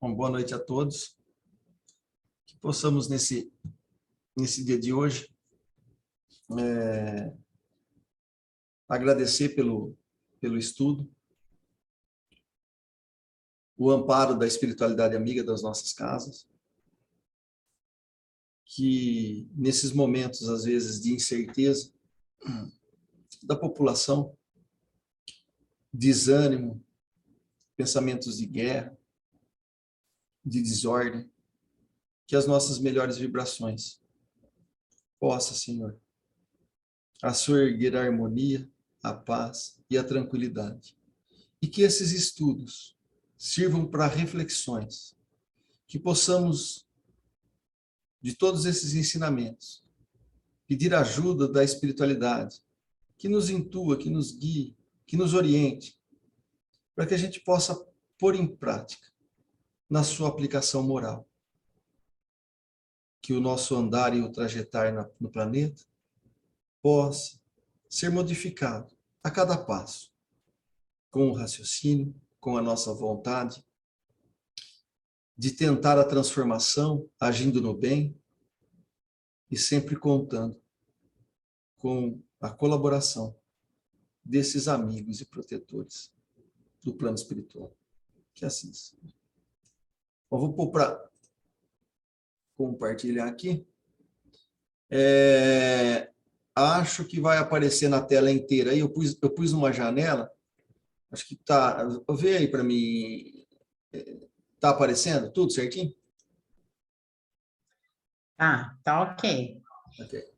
Uma boa noite a todos. Que possamos, nesse dia de hoje, agradecer pelo estudo, o amparo da espiritualidade amiga das nossas casas, que nesses momentos, às vezes, de incerteza da população, desânimo, pensamentos de guerra, de desordem, que as nossas melhores vibrações possa, Senhor, assoerguer a harmonia, a paz e a tranquilidade. E que esses estudos sirvam para reflexões, que possamos, de todos esses ensinamentos, pedir ajuda da espiritualidade, que nos intua, que nos guie, que nos oriente, para que a gente possa pôr em prática na sua aplicação moral. Que o nosso andar e o trajetar no planeta possa ser modificado a cada passo, com o raciocínio, com a nossa vontade, de tentar a transformação, agindo no bem, e sempre contando com a colaboração desses amigos e protetores do plano espiritual. Que assim seja. Eu vou pôr para compartilhar aqui. Acho que vai aparecer na tela inteira. Aí eu pus numa janela. Acho que tá. Vê aí para mim. Tá aparecendo tudo certinho? Tá ok. Ok.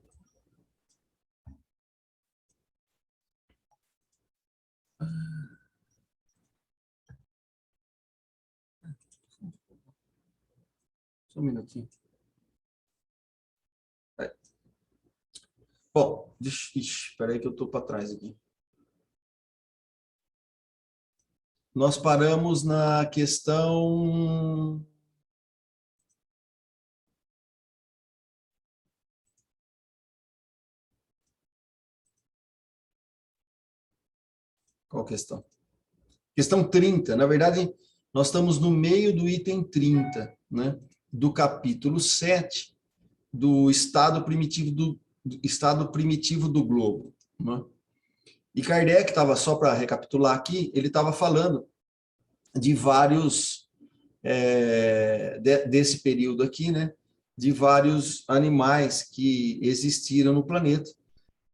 Só um minutinho. Bom, espera aí que eu estou para trás aqui. Nós paramos na questão... Qual questão? Questão 30. Na verdade, nós estamos no meio do item 30, né? Do capítulo 7, do estado primitivo do globo. Né? E Kardec estava, só para recapitular aqui, ele estava falando de vários, desse período aqui, né? De vários animais que existiram no planeta.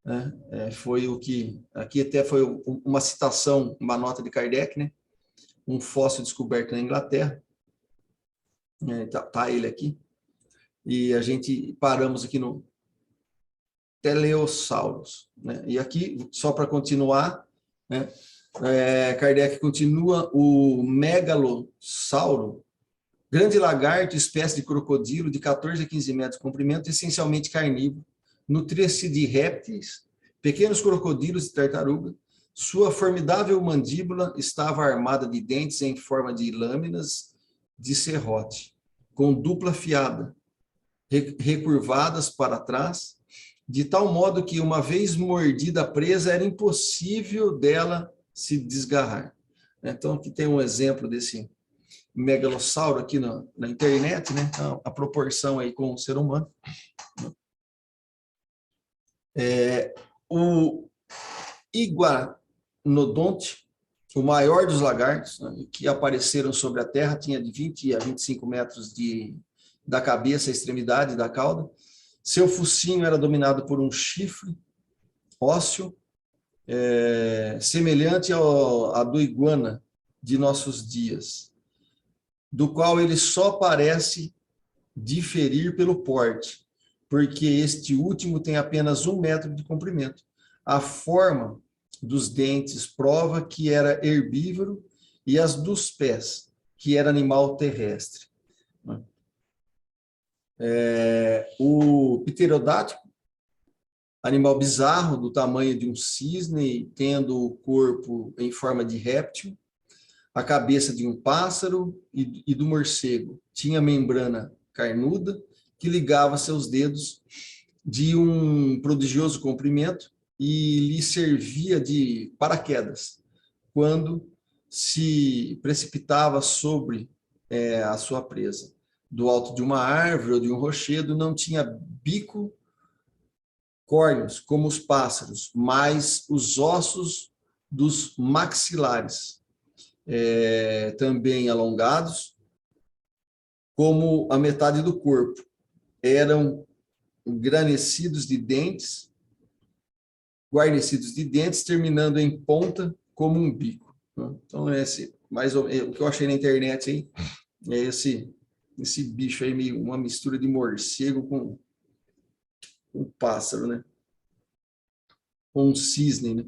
Né? Foi o que, aqui até foi uma citação, uma nota de Kardec, né? Um fóssil descoberto na Inglaterra. Tá ele aqui. E a gente paramos aqui no Teleossauros. Né? E aqui, só para continuar, né? Kardec continua o megalossauro, grande lagarto, espécie de crocodilo de 14 a 15 metros de comprimento, essencialmente carnívoro, nutria-se de répteis, pequenos crocodilos e tartaruga. Sua formidável mandíbula estava armada de dentes em forma de lâminas de serrote, com dupla fiada, recurvadas para trás, de tal modo que, uma vez mordida a presa, era impossível dela se desgarrar. Então, aqui tem um exemplo desse megalossauro aqui na internet, né? Então, a proporção aí com o ser humano. O iguanodonte, o maior dos lagartos, né, que apareceram sobre a Terra, tinha de 20 a 25 metros da cabeça à extremidade da cauda. Seu focinho era dominado por um chifre ósseo, semelhante à do iguana de nossos dias, do qual ele só parece diferir pelo porte, porque este último tem apenas 1 metro de comprimento. A forma dos dentes prova que era herbívoro, e as dos pés, que era animal terrestre. O pterodáctilo, animal bizarro, do tamanho de um cisne, tendo o corpo em forma de réptil, a cabeça de um pássaro e do morcego. Tinha membrana carnuda que ligava seus dedos de um prodigioso comprimento e lhe servia de paraquedas quando se precipitava sobre a sua presa. Do alto de uma árvore ou de um rochedo não tinha bico, córneos, como os pássaros, mas os ossos dos maxilares, também alongados, como a metade do corpo. Eram guarnecidos de dentes, terminando em ponta, como um bico. Então, o que eu achei na internet aí, é esse bicho aí, meio uma mistura de morcego com um pássaro, né? Com um cisne, né?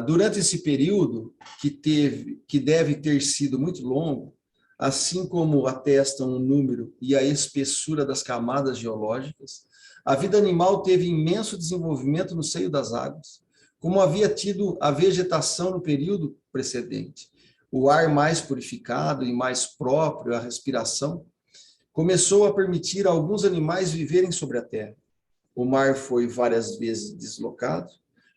Durante esse período, que deve ter sido muito longo, assim como atestam o número e a espessura das camadas geológicas, a vida animal teve imenso desenvolvimento no seio das águas, como havia tido a vegetação no período precedente. O ar mais purificado e mais próprio à respiração começou a permitir a alguns animais viverem sobre a terra. O mar foi várias vezes deslocado,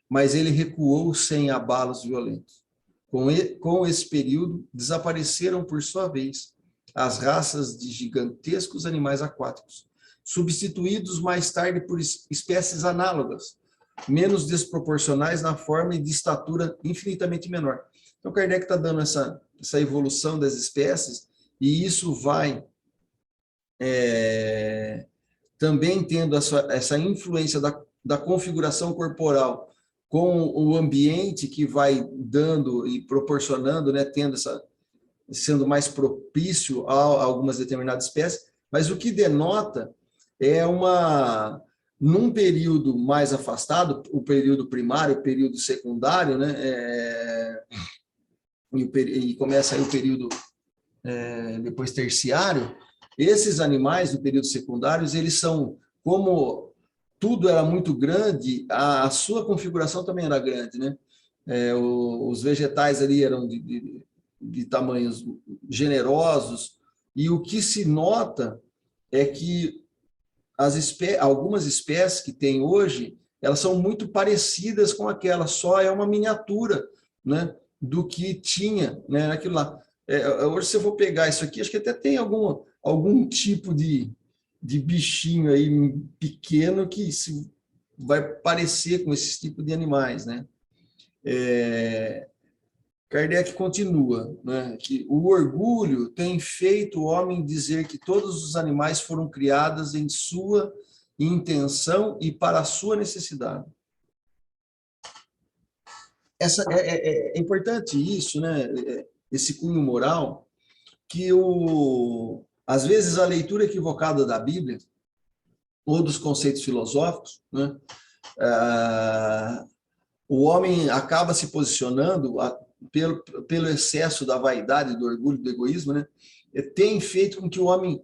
mas ele recuou sem abalos violentos. Com esse período, desapareceram, por sua vez, as raças de gigantescos animais aquáticos, substituídos mais tarde por espécies análogas, menos desproporcionais na forma e de estatura infinitamente menor. Então, Kardec está dando essa evolução das espécies, e isso vai também tendo essa influência da configuração corporal com o ambiente que vai dando e proporcionando, né, sendo mais propício a algumas determinadas espécies, mas o que denota é num período mais afastado, o período primário, o período secundário, né, e começa aí o período depois terciário, esses animais do período secundários, eles são, como tudo era muito grande, a sua configuração também era grande, né? Os vegetais ali eram de tamanhos generosos, e o que se nota é que algumas espécies que tem hoje, elas são muito parecidas com aquela, só é uma miniatura, né, do que tinha, né, naquilo lá. Hoje, se eu for pegar isso aqui, acho que até tem algum tipo de bichinho aí pequeno que vai parecer com esse tipo de animais, né? Kardec continua, né, que o orgulho tem feito o homem dizer que todos os animais foram criados em sua intenção e para a sua necessidade. É importante isso, né? Esse cunho moral, que às vezes a leitura equivocada da Bíblia ou dos conceitos filosóficos, né, o homem acaba se posicionando pelo excesso da vaidade, do orgulho, do egoísmo, né, tem feito com que o homem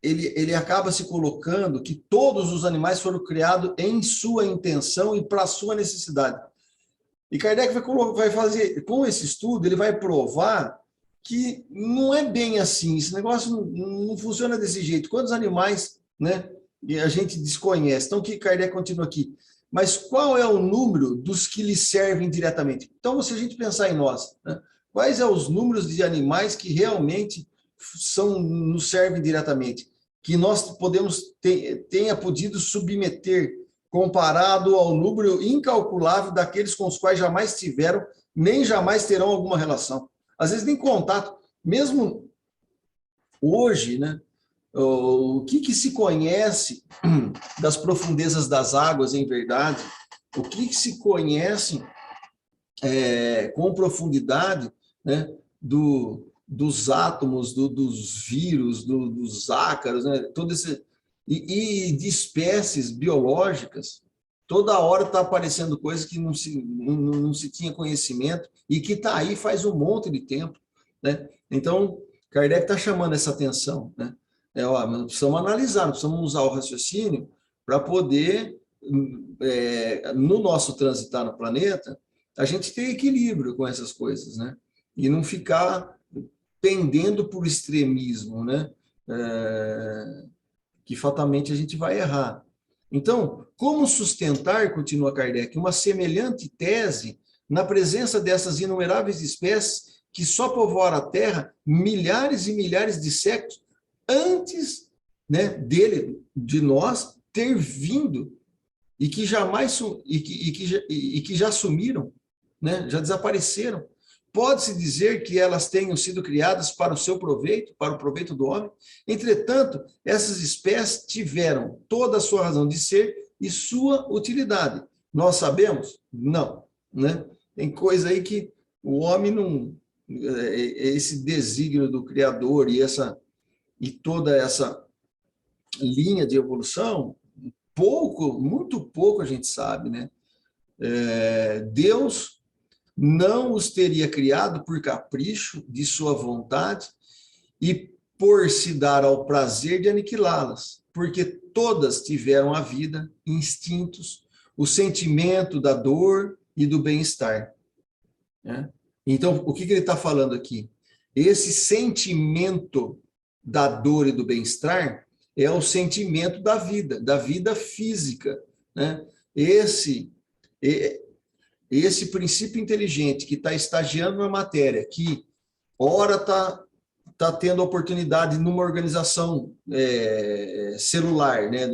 ele acaba se colocando que todos os animais foram criados em sua intenção e para a sua necessidade. E Kardec vai fazer, com esse estudo, ele vai provar que não é bem assim, esse negócio não funciona desse jeito. Quantos animais, né, a gente desconhece? Então, que Kardec continua aqui. Mas qual é o número dos que lhe servem diretamente? Então, se a gente pensar em nós, né, quais são os números de animais que realmente nos servem diretamente? Que nós tenha podido submeter, comparado ao número incalculável daqueles com os quais jamais tiveram, nem jamais terão alguma relação. Às vezes nem contato. Mesmo hoje, né, o que se conhece das profundezas das águas, em verdade, o que se conhece com profundidade, né, dos átomos, dos vírus, dos ácaros, né, todo esse, e de espécies biológicas, toda hora está aparecendo coisas que não se tinha conhecimento e que está aí faz um monte de tempo, né? Então, Kardec está chamando essa atenção, né? Nós precisamos analisar, nós precisamos usar o raciocínio para poder, no nosso transitar no planeta, a gente ter equilíbrio com essas coisas, né? E não ficar pendendo por extremismo, né? Que fatalmente a gente vai errar. Então, como sustentar, continua Kardec, uma semelhante tese na presença dessas inumeráveis espécies que só povoaram a Terra milhares e milhares de séculos antes, né, de nós, ter vindo, e que jamais e que já sumiram, né, já desapareceram. Pode-se dizer que elas tenham sido criadas para o seu proveito, para o proveito do homem. Entretanto, essas espécies tiveram toda a sua razão de ser e sua utilidade. Nós sabemos? Não, né? Tem coisa aí que o homem não... Esse desígnio do Criador e toda essa linha de evolução, muito pouco a gente sabe, né? Deus não os teria criado por capricho de sua vontade e por se dar ao prazer de aniquilá-las, porque todas tiveram a vida, instintos, o sentimento da dor e do bem-estar, né? Então, o que ele está falando aqui? Esse sentimento da dor e do bem-estar é o sentimento da vida física, né? Esse princípio inteligente que está estagiando na matéria, que ora está tendo oportunidade numa organização celular, né,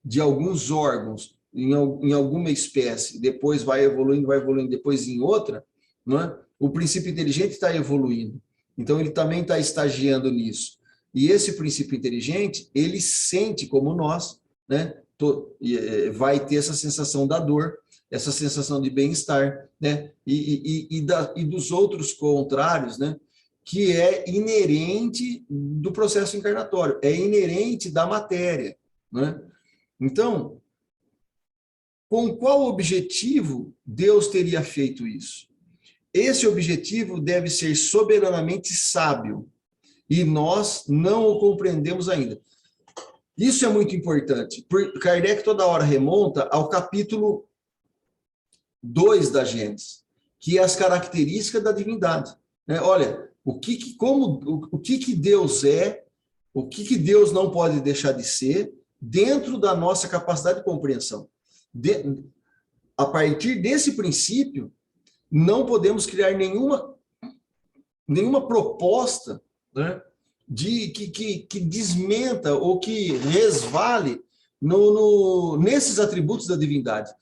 de alguns órgãos, em alguma espécie, depois vai evoluindo, depois em outra, né? O princípio inteligente está evoluindo. Então, ele também está estagiando nisso. E esse princípio inteligente, ele sente como nós, né? Vai ter essa sensação da dor, essa sensação de bem-estar, né? E dos outros contrários, né? Que é inerente do processo encarnatório, é inerente da matéria, né? Então, com qual objetivo Deus teria feito isso? Esse objetivo deve ser soberanamente sábio, e nós não o compreendemos ainda. Isso é muito importante, porque Kardec toda hora remonta ao capítulo 2 da Gênesis, que é as características da divindade, né? Olha, o que Deus é, o que Deus não pode deixar de ser, dentro da nossa capacidade de compreensão. A partir desse princípio, não podemos criar nenhuma proposta, né, que desmenta ou que resvale nesses atributos da divindade.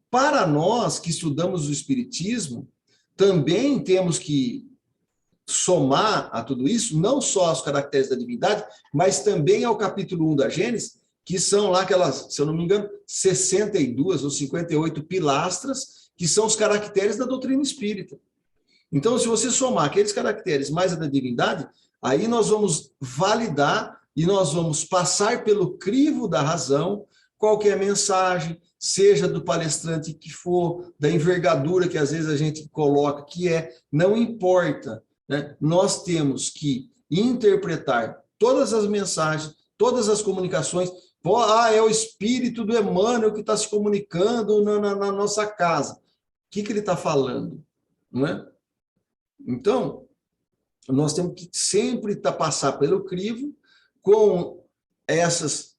Para nós que estudamos o Espiritismo, também temos que somar a tudo isso, não só os caracteres da divindade, mas também ao capítulo 1 da Gênesis, que são lá aquelas, se eu não me engano, 62 ou 58 pilastras, que são os caracteres da doutrina espírita. Então, se você somar aqueles caracteres mais a da divindade, aí nós vamos validar e nós vamos passar pelo crivo da razão qualquer mensagem, seja do palestrante que for, da envergadura que às vezes a gente coloca, não importa, né? Nós temos que interpretar todas as mensagens, todas as comunicações. É o espírito do Emmanuel que está se comunicando na nossa casa. O que ele está falando? Não é? Então, nós temos que sempre passar pelo crivo com esses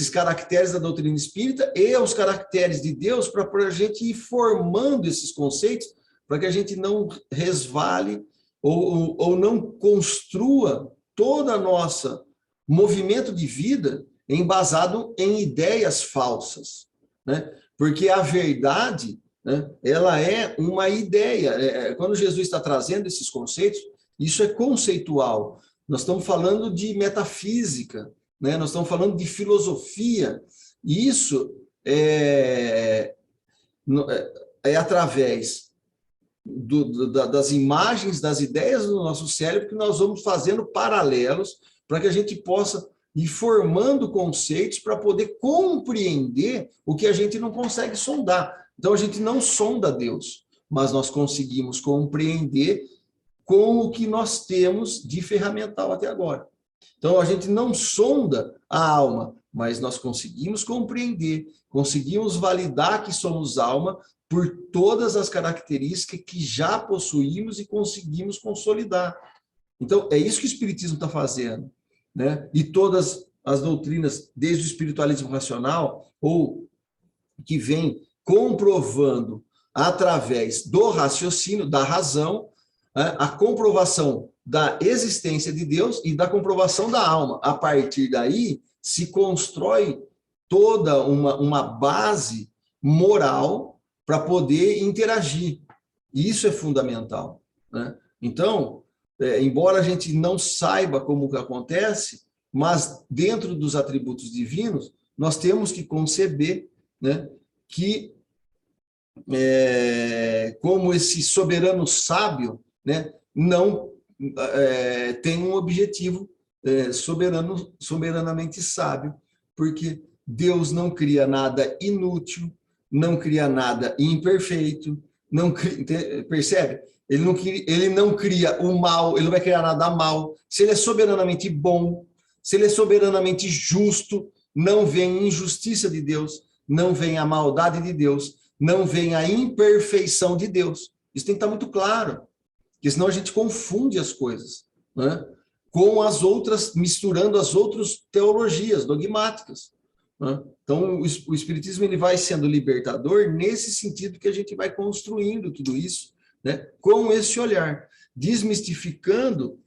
caracteres da doutrina espírita e os caracteres de Deus para a gente ir formando esses conceitos, para que a gente não resvale ou não construa toda a nossa movimento de vida embasado em ideias falsas, né? Porque a verdade, né, ela é uma ideia. Quando Jesus está trazendo esses conceitos, isso é conceitual. Nós estamos falando de metafísica, né? Nós estamos falando de filosofia. E isso é através das imagens, das ideias do nosso cérebro que nós vamos fazendo paralelos para que a gente possa ir formando conceitos para poder compreender o que a gente não consegue sondar. Então, a gente não sonda Deus, mas nós conseguimos compreender com o que nós temos de ferramental até agora. Então, a gente não sonda a alma, mas nós conseguimos compreender, conseguimos validar que somos alma por todas as características que já possuímos e conseguimos consolidar. Então, é isso que o Espiritismo está fazendo, né? E todas as doutrinas, desde o espiritualismo racional, ou que vem comprovando através do raciocínio, da razão, né, a comprovação da existência de Deus e da comprovação da alma. A partir daí, se constrói toda uma base moral para poder interagir. E isso é fundamental, né? Então, embora a gente não saiba como que acontece, mas dentro dos atributos divinos, nós temos que conceber, né, que como esse soberano sábio, né, não tem um objetivo soberanamente sábio, porque Deus não cria nada inútil, não cria nada imperfeito, não cria, percebe? Ele não cria o mal, ele não vai criar nada mal. Se ele é soberanamente bom, se ele é soberanamente justo, não vem injustiça de Deus, não vem a maldade de Deus, não vem a imperfeição de Deus. Isso tem que estar muito claro, porque senão a gente confunde as coisas, né, com as outras, misturando as outras teologias dogmáticas, né? Então, o Espiritismo ele vai sendo libertador nesse sentido que a gente vai construindo tudo isso, né, com esse olhar, desmistificando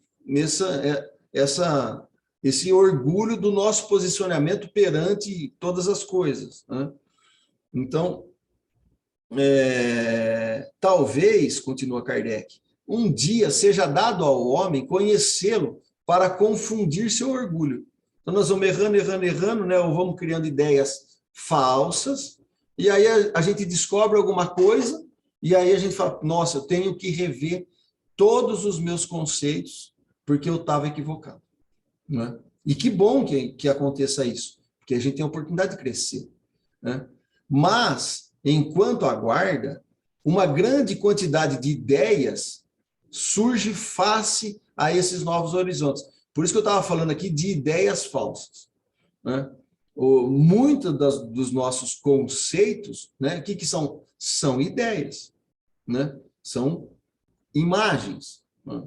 esse orgulho do nosso posicionamento perante todas as coisas, né? Então, talvez, continua Kardec, um dia seja dado ao homem conhecê-lo para confundir seu orgulho. Então, nós vamos errando, né? Ou vamos criando ideias falsas, e aí a gente descobre alguma coisa, e aí a gente fala, nossa, eu tenho que rever todos os meus conceitos, porque eu estava equivocado, né? E que bom que aconteça isso, porque a gente tem a oportunidade de crescer, né? Mas, enquanto aguarda, uma grande quantidade de ideias surge face a esses novos horizontes. Por isso que eu estava falando aqui de ideias falsas, né? Muitos dos nossos conceitos, né, o que são? São ideias, né? São imagens, né,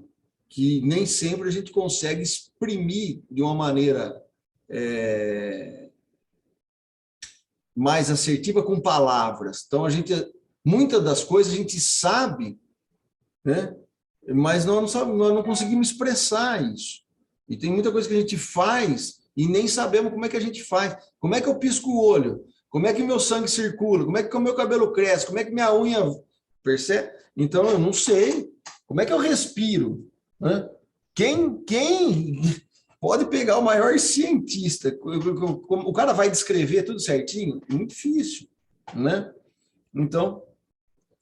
que nem sempre a gente consegue exprimir de uma maneira mais assertiva com palavras. Então, muitas das coisas a gente sabe, né, mas nós não conseguimos expressar isso. E tem muita coisa que a gente faz e nem sabemos como é que a gente faz. Como é que eu pisco o olho? Como é que meu sangue circula? Como é que o meu cabelo cresce? Como é que minha unha... Percebe? Então, eu não sei. Como é que eu respiro? Né? Quem pode pegar o maior cientista? O cara vai descrever tudo certinho? Muito difícil, né? Então,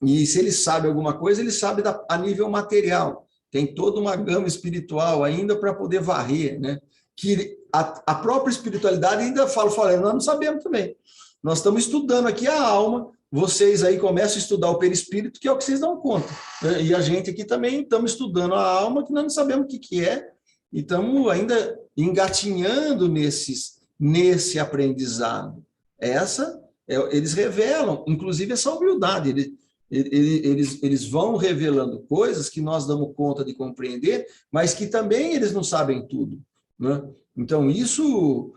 e se ele sabe alguma coisa, ele sabe a nível material. Tem toda uma gama espiritual ainda para poder varrer, né? Que a própria espiritualidade ainda fala, nós não sabemos também. Nós estamos estudando aqui a alma, vocês aí começam a estudar o perispírito, que é o que vocês dão conta, né? E a gente aqui também estamos estudando a alma, que nós não sabemos o que é, e estamos ainda engatinhando nesse aprendizado. Eles revelam, inclusive, essa humildade. Eles vão revelando coisas que nós damos conta de compreender, mas que também eles não sabem tudo, né? Então, isso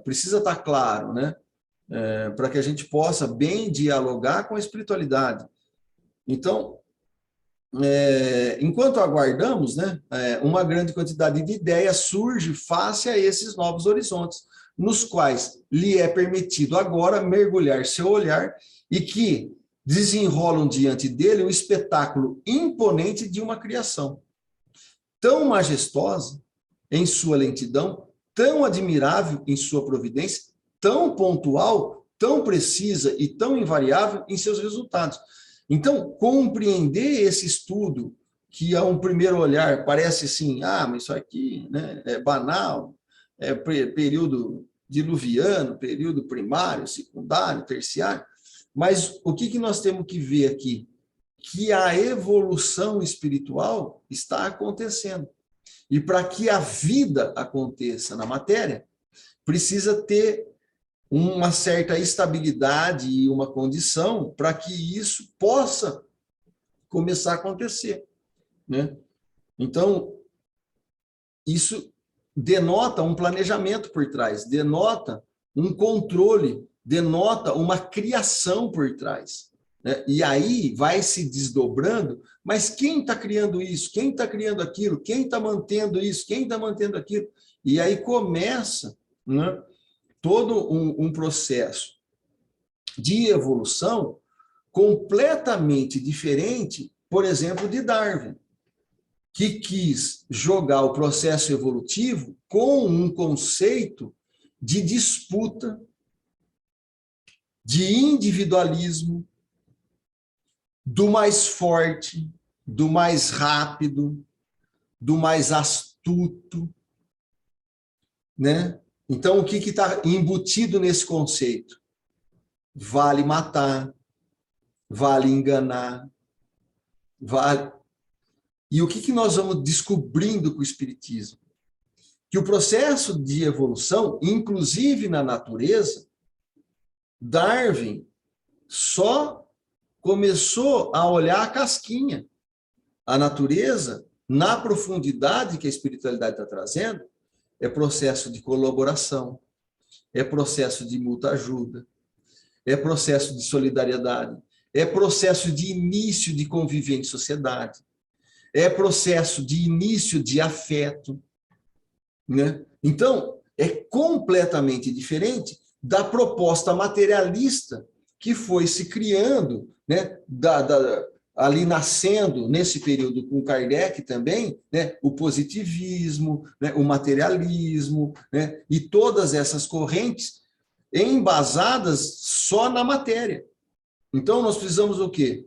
precisa estar claro, né? Para que a gente possa bem dialogar com a espiritualidade. Então, enquanto aguardamos, né, uma grande quantidade de ideias surge face a esses novos horizontes, nos quais lhe é permitido agora mergulhar seu olhar e que desenrolam diante dele um espetáculo imponente de uma criação, tão majestosa em sua lentidão, tão admirável em sua providência, tão pontual, tão precisa e tão invariável em seus resultados. Então, compreender esse estudo, que a um primeiro olhar parece assim, mas isso aqui, né, é banal, é período diluviano, período primário, secundário, terciário, mas o que nós temos que ver aqui? Que a evolução espiritual está acontecendo. E para que a vida aconteça na matéria, precisa ter uma certa estabilidade e uma condição para que isso possa começar a acontecer, né? Então, isso denota um planejamento por trás, denota um controle, denota uma criação por trás. né? E aí vai se desdobrando, mas quem está criando isso? Quem está criando aquilo? Quem está mantendo isso? Quem está mantendo aquilo? E aí começa, né, todo um processo de evolução completamente diferente, por exemplo, de Darwin, que quis jogar o processo evolutivo com um conceito de disputa, de individualismo, do mais forte, do mais rápido, do mais astuto, né? Então, o que está embutido nesse conceito? Vale matar, vale enganar, vale... E o que nós vamos descobrindo com o Espiritismo? Que o processo de evolução, inclusive na natureza, Darwin só começou a olhar a casquinha. A natureza, na profundidade que a espiritualidade está trazendo, é processo de colaboração, é processo de mútua ajuda, é processo de solidariedade, é processo de início de convivência em sociedade, é processo de início de afeto, né? Então, é completamente diferente da proposta materialista que foi se criando, né, ali nascendo nesse período com Kardec também, né, o positivismo, né, o materialismo, né, e todas essas correntes embasadas só na matéria. Então, nós precisamos o quê?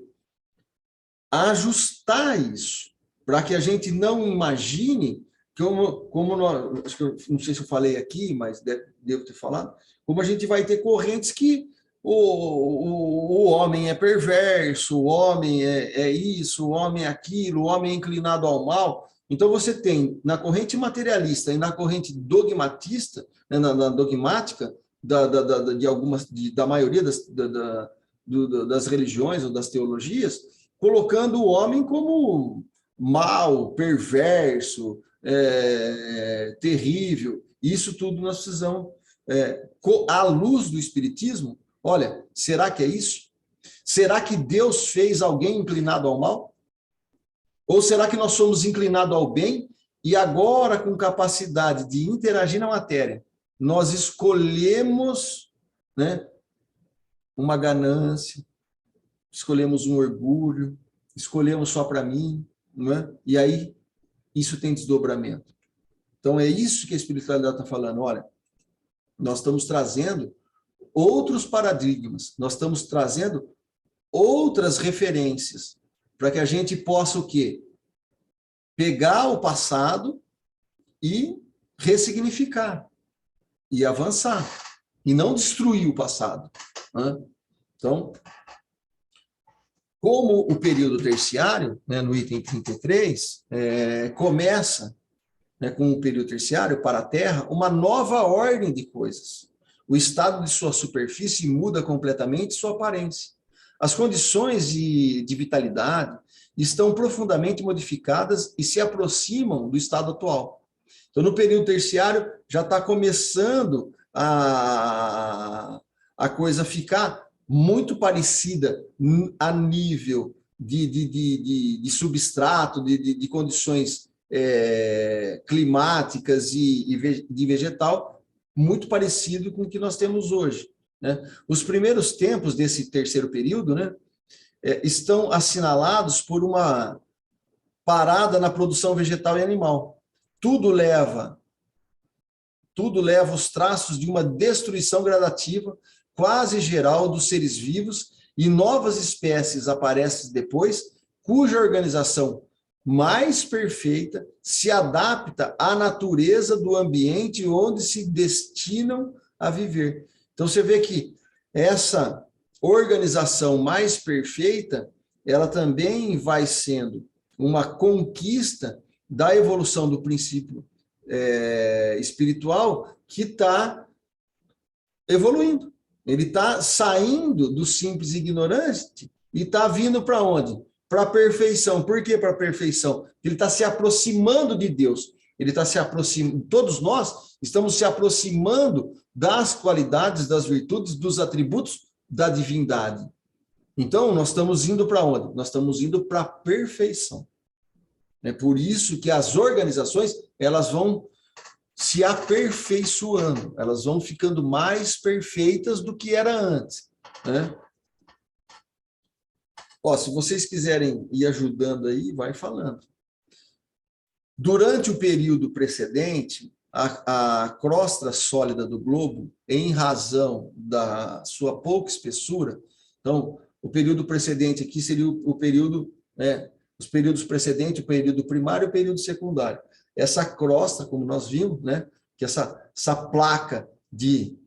Ajustar isso, para que a gente não imagine, como nós, acho que não sei se eu falei aqui, mas devo ter falado, como a gente vai ter correntes que o homem é perverso, o homem é isso, o homem é aquilo, o homem é inclinado ao mal. Então, você tem, na corrente materialista e na corrente dogmatista, né, na dogmática, de algumas, da maioria das religiões ou das teologias, colocando o homem como mal, perverso, terrível. Isso tudo nós precisamos, à luz do Espiritismo, olha, será que é isso? Será que Deus fez alguém inclinado ao mal? Ou será que nós somos inclinados ao bem e agora, com capacidade de interagir na matéria, nós escolhemos, né, uma ganância, escolhemos um orgulho, escolhemos só para mim, não é? E aí isso tem desdobramento. Então é isso que a espiritualidade está falando. Olha, nós estamos trazendo outros paradigmas, nós estamos trazendo outras referências para que a gente possa o quê? Pegar o passado e ressignificar e avançar e não destruir o passado, né? Então, como o período terciário, né, no item 33, começa, né, com o período terciário para a Terra, uma nova ordem de coisas. O estado de sua superfície muda completamente sua aparência. As condições de vitalidade estão profundamente modificadas e se aproximam do estado atual. Então, no período terciário, já está começando a coisa ficar muito parecida a nível de substrato, de condições climáticas e de vegetal, muito parecido com o que nós temos hoje, né? Os primeiros tempos desse terceiro período, né, estão assinalados por uma parada na produção vegetal e animal. Tudo leva os traços de uma destruição gradativa, quase geral, dos seres vivos, e novas espécies aparecem depois, cuja organização mais perfeita se adapta à natureza do ambiente onde se destinam a viver. Então, você vê que essa organização mais perfeita, ela também vai sendo uma conquista da evolução do princípio espiritual que está evoluindo. Ele está saindo do simples ignorante e está vindo para onde? Para a perfeição. Por que para a perfeição? Ele está se aproximando de Deus. Ele está se aproximando, todos nós estamos se aproximando das qualidades, das virtudes, dos atributos da divindade. Então, nós estamos indo para onde? Nós estamos indo para a perfeição. É por isso que as organizações, elas vão se aperfeiçoando, elas vão ficando mais perfeitas do que era antes, né? Ó, se vocês quiserem ir ajudando aí, vai falando. Durante o período precedente, a crosta sólida do globo, em razão da sua pouca espessura, então, o período precedente aqui seria o período, né, os períodos precedentes, o período primário e o período secundário. Essa crosta, como nós vimos, né, que essa placa de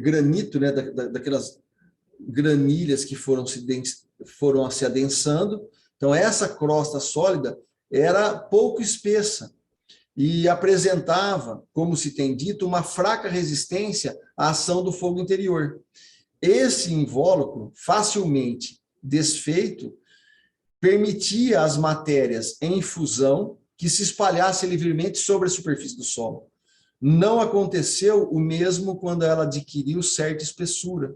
granito, né, daquelas granilhas que foram se adensando, então essa crosta sólida era pouco espessa e apresentava, como se tem dito, uma fraca resistência à ação do fogo interior. Esse invólucro, facilmente desfeito, permitia às matérias em fusão que se espalhassem livremente sobre a superfície do solo. Não aconteceu o mesmo quando ela adquiriu certa espessura.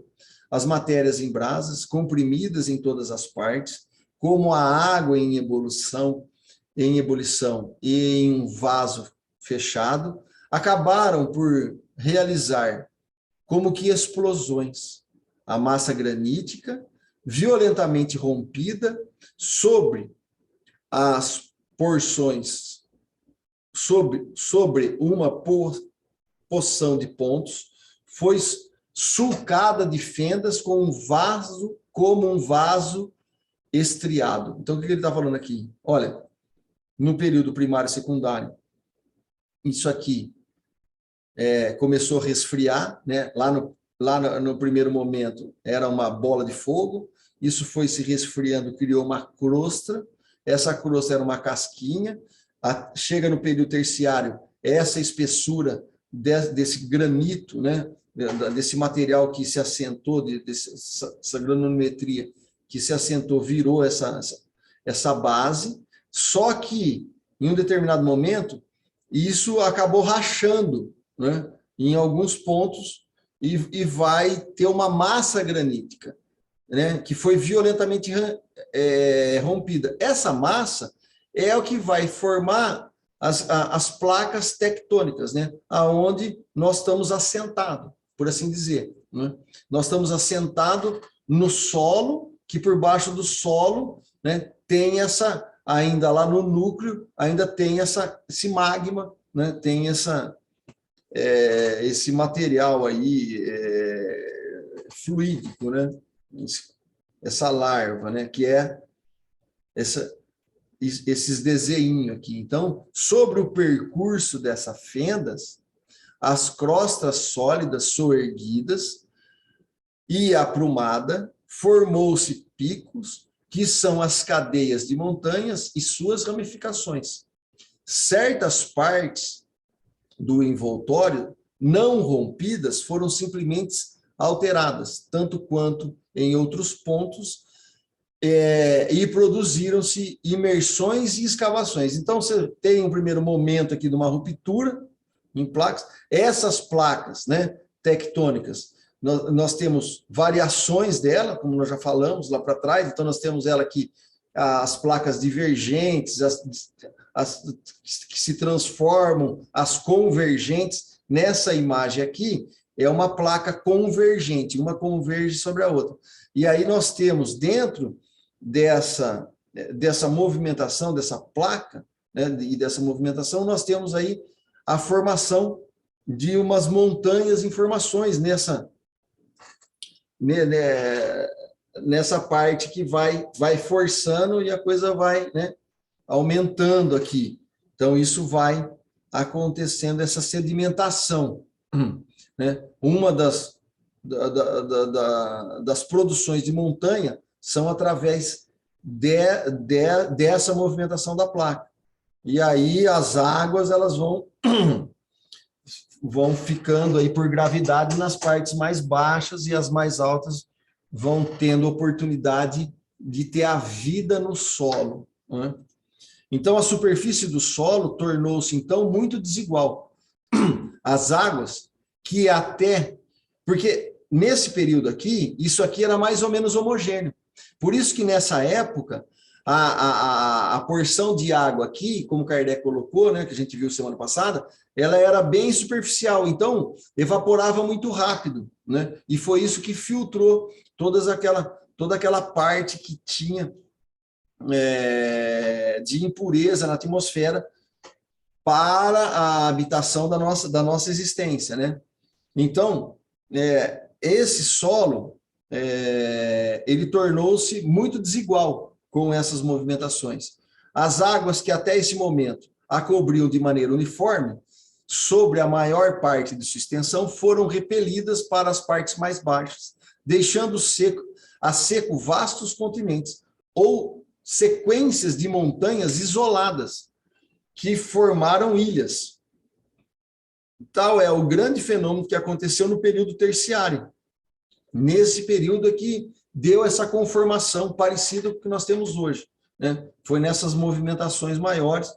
As matérias em brasas, comprimidas em todas as partes, como a água em ebulição e em um vaso fechado, acabaram por realizar como que explosões. A massa granítica, violentamente rompida sobre as porções, sobre uma porção de pontos, foi sulcada de fendas como um vaso estriado. Então, o que ele está falando aqui? Olha, no período primário e secundário, isso aqui começou a resfriar, né? Lá no primeiro momento era uma bola de fogo, isso foi se resfriando, criou uma crosta, essa crosta era uma casquinha, chega no período terciário, essa espessura desse granito, né? Desse material que se assentou, dessa granulometria que se assentou, virou essa base, só que em um determinado momento, isso acabou rachando, né? Em alguns pontos, e vai ter uma massa granítica, né, que foi violentamente rompida. Essa massa é o que vai formar as placas tectônicas, né, aonde nós estamos assentados, por assim dizer, né? Nós estamos assentados no solo, que por baixo do solo, né, tem ainda lá no núcleo, ainda tem esse magma, né, tem esse material aí fluídico, né? Essa larva, né? Que é esses desenhos aqui. Então, sobre o percurso dessas fendas, as crostas sólidas soerguidas e aprumada, formou-se picos, que são as cadeias de montanhas e suas ramificações. Certas partes do envoltório não rompidas foram simplesmente alteradas, tanto quanto em outros pontos, e produziram-se imersões e escavações. Então, você tem um primeiro momento aqui de uma ruptura em placas. Essas placas, né, tectônicas, nós temos variações dela, como nós já falamos lá para trás. Então, nós temos ela aqui, as placas divergentes, as que se transformam, as convergentes. Nessa imagem aqui, é uma placa convergente, uma converge sobre a outra. E aí nós temos dentro dessa movimentação, dessa placa, né, e dessa movimentação, nós temos aí a formação de umas montanhas em formações nessa parte que vai forçando e a coisa vai, né, aumentando aqui. Então, isso vai acontecendo, essa sedimentação, né? Uma das produções de montanha são através dessa movimentação da placa. E aí as águas elas vão ficando aí por gravidade nas partes mais baixas, e as mais altas vão tendo oportunidade de ter a vida no solo, né? Então, a superfície do solo tornou-se, então, muito desigual. As águas que porque nesse período aqui, isso aqui era mais ou menos homogêneo. Por isso que nessa época, a porção de água aqui, como Kardec colocou, né, que a gente viu semana passada, ela era bem superficial, então evaporava muito rápido, né? E foi isso que filtrou toda aquela parte que tinha de impureza na atmosfera para a habitação da nossa existência, né? Então, esse solo, ele tornou-se muito desigual com essas movimentações. As águas que até esse momento a cobriam de maneira uniforme, sobre a maior parte de sua extensão, foram repelidas para as partes mais baixas, deixando a seco vastos continentes, ou sequências de montanhas isoladas, que formaram ilhas. Tal é o grande fenômeno que aconteceu no período terciário. Nesse período é que deu essa conformação parecida com o que nós temos hoje, né? Foi nessas movimentações maiores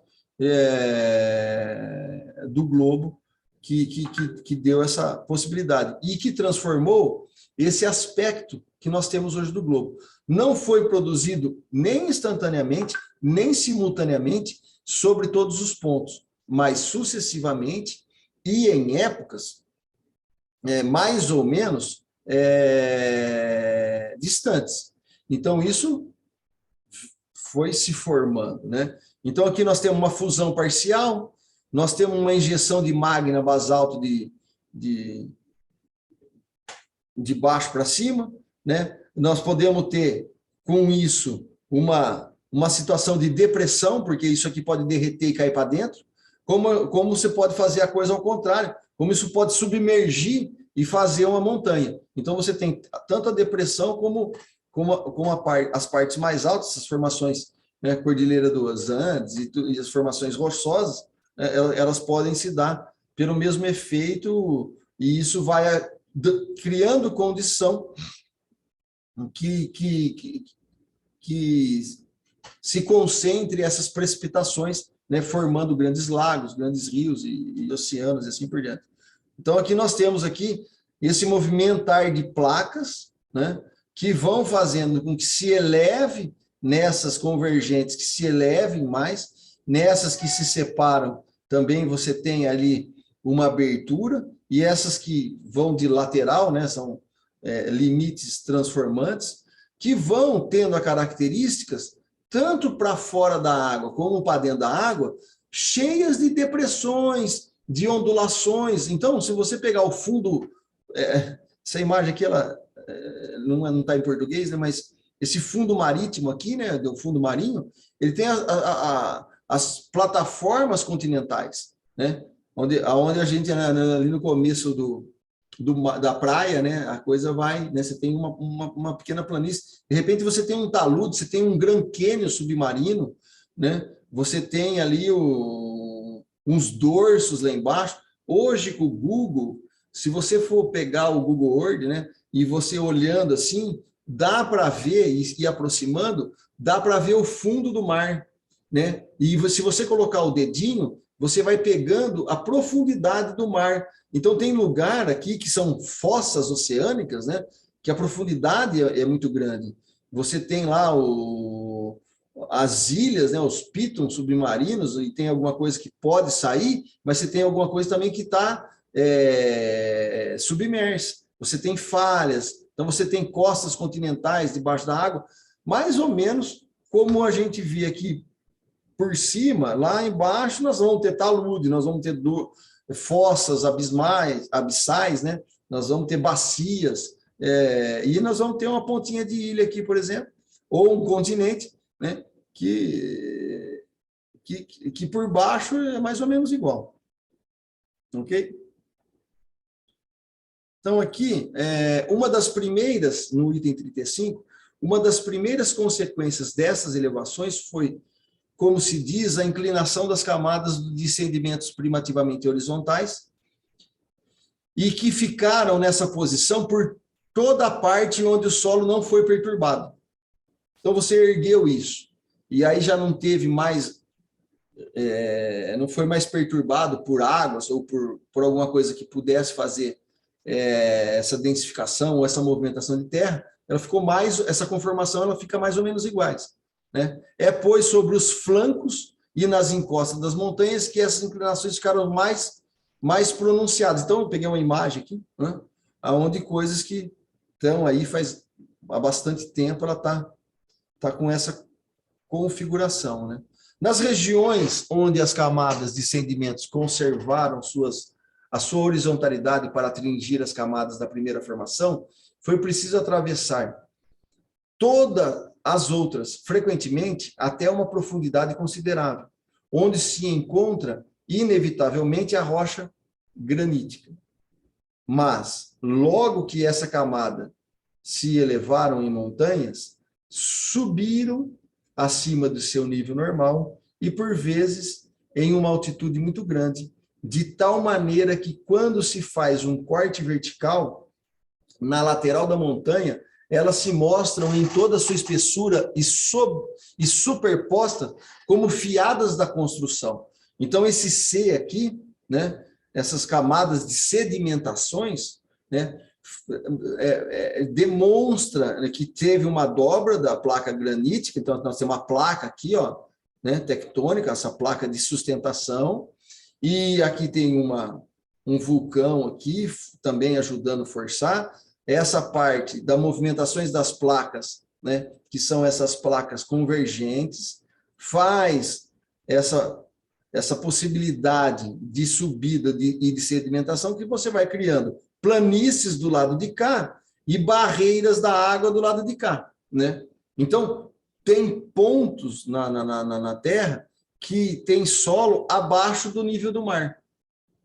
do globo que deu essa possibilidade e que transformou esse aspecto que nós temos hoje do globo. Não foi produzido nem instantaneamente, nem simultaneamente sobre todos os pontos, mas sucessivamente e em épocas mais ou menos distantes. Então, isso foi se formando, né? Então, aqui nós temos uma fusão parcial, nós temos uma injeção de magma basalto de baixo para cima, né? Nós podemos ter, com isso, uma situação de depressão, porque isso aqui pode derreter e cair para dentro, como você pode fazer a coisa ao contrário, como isso pode submergir e fazer uma montanha. Então, você tem tanto a depressão como as partes mais altas, essas formações, né, Cordilheira dos Andes e as formações rochosas, elas podem se dar pelo mesmo efeito, e isso vai criando condição que se concentre essas precipitações, né, formando grandes lagos, grandes rios e oceanos e assim por diante. Então, aqui nós temos esse movimentar de placas, né, que vão fazendo com que se eleve nessas convergentes, que se elevem mais, nessas que se separam, também você tem ali uma abertura, e essas que vão de lateral, né, são limites transformantes, que vão tendo as características, tanto para fora da água como para dentro da água, cheias de depressões, de ondulações. Então, se você pegar o fundo, essa imagem aqui, ela não está em português, né, mas esse fundo marítimo aqui, né, do fundo marinho, ele tem as plataformas continentais, né, onde a gente, ali no começo da praia, né, a coisa vai, né, você tem uma pequena planície, de repente você tem um talude, você tem um Grand Canyon submarino, né, você tem ali uns dorsos lá embaixo. Hoje, com o Google, se você for pegar o Google Earth, né, e você olhando assim, dá para ver, e aproximando, dá para ver o fundo do mar, né? E se você colocar o dedinho, você vai pegando a profundidade do mar. Então, tem lugar aqui que são fossas oceânicas, né, que a profundidade é muito grande. Você tem lá as ilhas, né, os pitons submarinos, e tem alguma coisa que pode sair, mas você tem alguma coisa também que está submersa. Você tem falhas, então você tem costas continentais debaixo da água, mais ou menos como a gente vê aqui por cima. Lá embaixo nós vamos ter talude, nós vamos ter fossas abissais, né? Nós vamos ter bacias, e nós vamos ter uma pontinha de ilha aqui, por exemplo, ou um continente, né, que por baixo é mais ou menos igual. Ok? Então, aqui, uma das primeiras, no item 35, uma das primeiras consequências dessas elevações foi, como se diz, a inclinação das camadas de sedimentos primitivamente horizontais, e que ficaram nessa posição por toda a parte onde o solo não foi perturbado. Então, você ergueu isso, e aí já não teve mais, não foi mais perturbado por águas ou por alguma coisa que pudesse fazer essa densificação ou essa movimentação de terra, ela ficou mais, essa conformação ela fica mais ou menos iguais, né? É, pois, sobre os flancos e nas encostas das montanhas que essas inclinações ficaram mais pronunciadas. Então, eu peguei uma imagem aqui, né, onde coisas que estão aí há bastante tempo, ela tá com essa configuração, né? Nas regiões onde as camadas de sedimentos conservaram a sua horizontalidade para atingir as camadas da primeira formação, foi preciso atravessar todas as outras, frequentemente até uma profundidade considerável, onde se encontra, inevitavelmente, a rocha granítica. Mas, logo que essa camada se elevaram em montanhas, subiram acima do seu nível normal e, por vezes, em uma altitude muito grande, de tal maneira que, quando se faz um corte vertical, na lateral da montanha, elas se mostram em toda a sua espessura e superpostas como fiadas da construção. Então, esse C aqui, né, essas camadas de sedimentações, né, demonstra que teve uma dobra da placa granítica. Então, nós temos uma placa aqui, ó, né, tectônica, essa placa de sustentação, e aqui tem um vulcão aqui, também ajudando a forçar. Essa parte das movimentações das placas, né, que são essas placas convergentes, faz essa possibilidade de subida e de sedimentação, que você vai criando planícies do lado de cá e barreiras da água do lado de cá, né? Então, tem pontos na Terra que tem solo abaixo do nível do mar,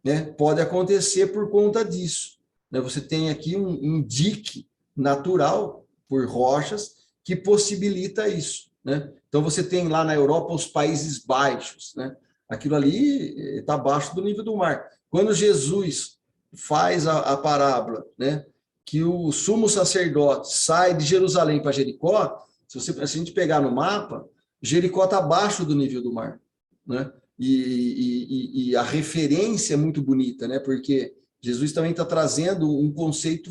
né? Pode acontecer por conta disso, né? Você tem aqui um dique natural por rochas que possibilita isso, né? Então, você tem lá na Europa os Países Baixos, né? Aquilo ali está abaixo do nível do mar. Quando Jesus faz a parábola, né, que o sumo sacerdote sai de Jerusalém para Jericó, se a gente pegar no mapa, Jericó está abaixo do nível do mar, né? E a referência é muito bonita, né? Porque Jesus também está trazendo um conceito,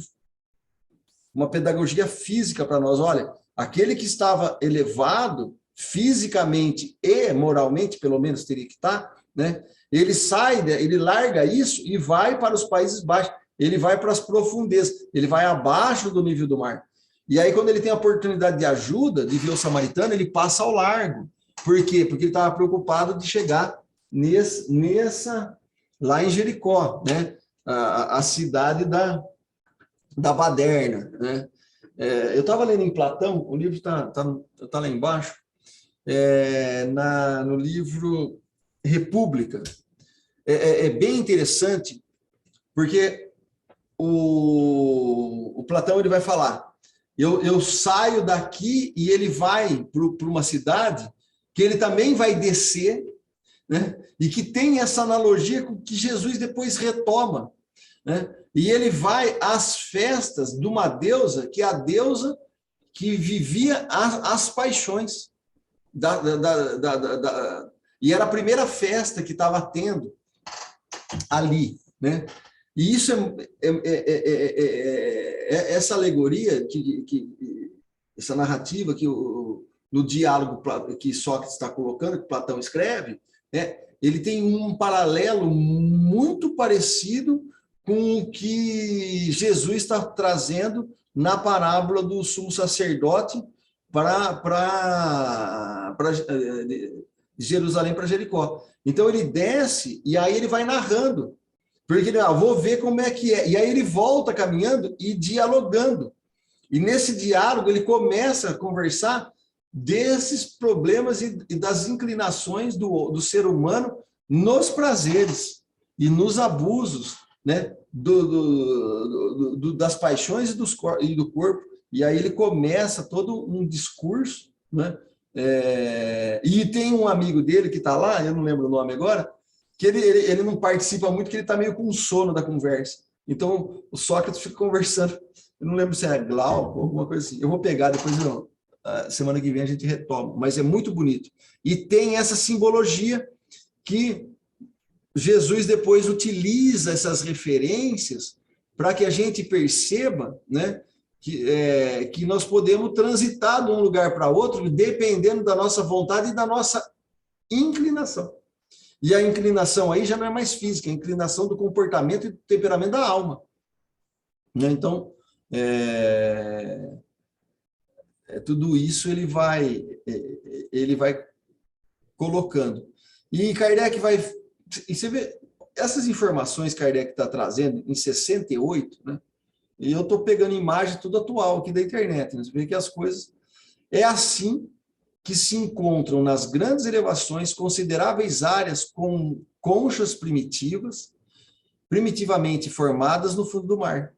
uma pedagogia física para nós. Olha, aquele que estava elevado fisicamente e moralmente, pelo menos teria que estar, né? Ele sai, ele larga isso e vai para os Países Baixos, ele vai para as profundezas, ele vai abaixo do nível do mar. E aí, quando ele tem a oportunidade de ajuda, de ver o samaritano, ele passa ao largo. Por quê? Porque ele estava preocupado de chegar lá em Jericó, né? A cidade da baderna, né? Eu estava lendo em Platão, o livro está lá embaixo, no livro República. É bem interessante, porque o Platão ele vai falar, eu saio daqui e ele vai para uma cidade que ele também vai descer, né? E que tem essa analogia com que Jesus depois retoma, né? E ele vai às festas de uma deusa, que é a deusa que vivia as paixões. E era a primeira festa que estava tendo ali, né? E isso essa alegoria, essa narrativa que no diálogo que Sócrates está colocando, que Platão escreve, né? Ele tem um paralelo muito parecido com o que Jesus está trazendo na parábola do sumo sacerdote para Jerusalém para Jericó. Então ele desce e aí ele vai narrando, porque ele vou ver como é que é. E aí ele volta caminhando e dialogando. E nesse diálogo ele começa a conversar desses problemas e das inclinações do ser humano nos prazeres e nos abusos, né, das paixões e do corpo. E aí ele começa todo um discurso, né? E tem um amigo dele que está lá, eu não lembro o nome agora, que ele não participa muito, que ele está meio com sono da conversa. Então, o Sócrates fica conversando, eu não lembro se é Glauco ou alguma coisa assim. Eu vou pegar, depois semana que vem a gente retoma, mas é muito bonito. E tem essa simbologia que Jesus depois utiliza essas referências para que a gente perceba, né, que nós podemos transitar de um lugar para outro, dependendo da nossa vontade e da nossa inclinação. E a inclinação aí já não é mais física, é a inclinação do comportamento e do temperamento da alma. Né? Então, tudo isso ele vai colocando. E Kardec vai... E você vê, essas informações que Kardec está trazendo em 68, né? E eu estou pegando imagem tudo atual aqui da internet, né? Você vê que as coisas... É assim que se encontram nas grandes elevações consideráveis áreas com conchas primitivamente formadas no fundo do mar.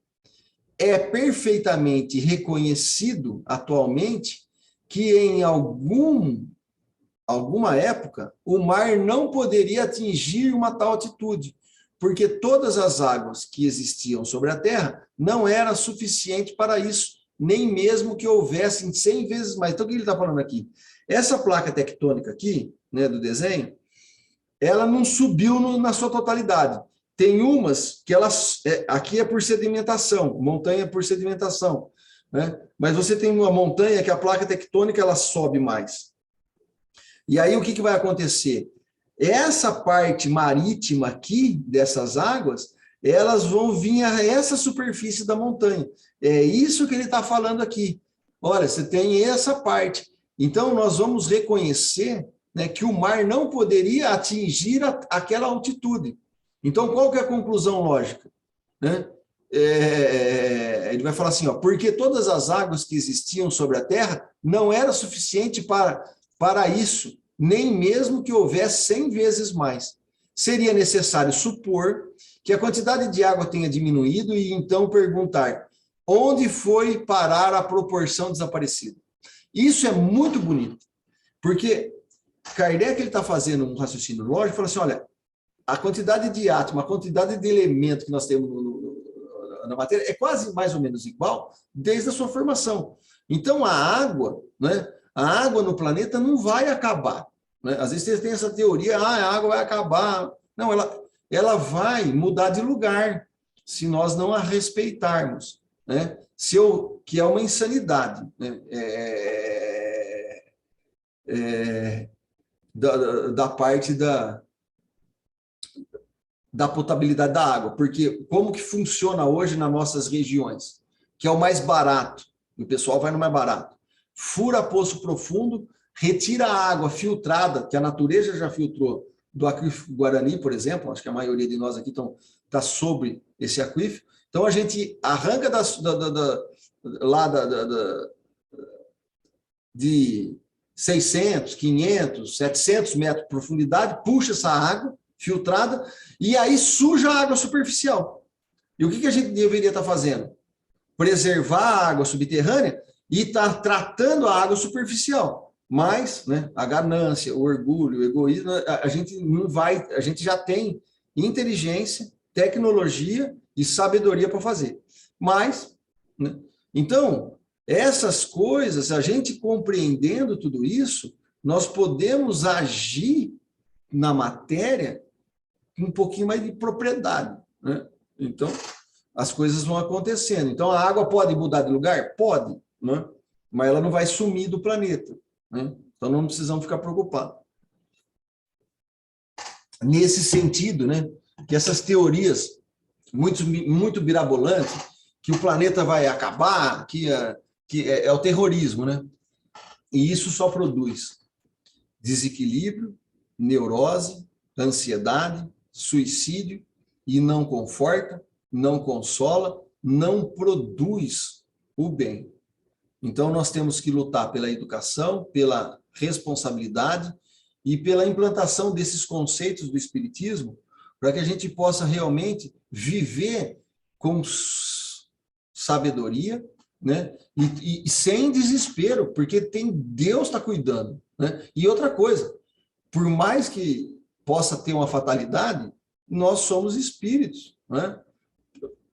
É perfeitamente reconhecido atualmente que em alguma época o mar não poderia atingir uma tal altitude, porque todas as águas que existiam sobre a Terra não eram suficientes para isso, nem mesmo que houvessem 100 vezes mais. Então, o que ele está falando aqui? Essa placa tectônica aqui, né, do desenho, ela não subiu na sua totalidade. Tem umas que elas... aqui é por sedimentação, montanha por sedimentação, né? Mas você tem uma montanha que a placa tectônica ela sobe mais. E aí o que vai acontecer? Essa parte marítima aqui, dessas águas, elas vão vir a essa superfície da montanha. É isso que ele está falando aqui. Olha, você tem essa parte. Então, nós vamos reconhecer, né, que o mar não poderia atingir aquela altitude. Então, qual que é a conclusão lógica? Né? Ele vai falar assim, ó, porque todas as águas que existiam sobre a Terra não era suficiente para isso, nem mesmo que houvesse 100 vezes mais. Seria necessário supor que a quantidade de água tenha diminuído e então perguntar onde foi parar a proporção desaparecida. Isso é muito bonito, porque Kardec está fazendo um raciocínio lógico, fala assim, olha, a quantidade de átomo, a quantidade de elemento que nós temos na matéria é quase mais ou menos igual desde a sua formação. Então, a água, né, a água no planeta não vai acabar. Né? Às vezes tem essa teoria, a água vai acabar. Não, ela vai mudar de lugar se nós não a respeitarmos. Né? Que é uma insanidade. Né? Da parte da potabilidade da água, porque como que funciona hoje nas nossas regiões, que é o mais barato, o pessoal vai no mais barato, fura poço profundo, retira a água filtrada, que a natureza já filtrou, do aquífero Guarani, por exemplo, acho que a maioria de nós aqui está sobre esse aquífero, então a gente arranca de 600, 500, 700 metros de profundidade, puxa essa água filtrada, e aí suja a água superficial. E o que a gente deveria estar fazendo? Preservar a água subterrânea e estar tratando a água superficial. Mas, né, a ganância, o orgulho, o egoísmo, a gente não vai, a gente já tem inteligência, tecnologia e sabedoria para fazer. Mas, né, então, essas coisas, a gente compreendendo tudo isso, nós podemos agir na matéria com um pouquinho mais de propriedade, né? Então, as coisas vão acontecendo. Então, a água pode mudar de lugar? Pode, né? Mas ela não vai sumir do planeta, né? Então, não precisamos ficar preocupados. Nesse sentido, né, que essas teorias muito mirabolantes, que o planeta vai acabar, que é o terrorismo, né? E isso só produz desequilíbrio, neurose, ansiedade, suicídio, e não conforta, não consola, não produz o bem. Então, nós temos que lutar pela educação, pela responsabilidade e pela implantação desses conceitos do Espiritismo, para que a gente possa realmente viver com sabedoria, né? E sem desespero, porque Deus está cuidando. Né? E outra coisa, por mais que possa ter uma fatalidade, nós somos espíritos, né?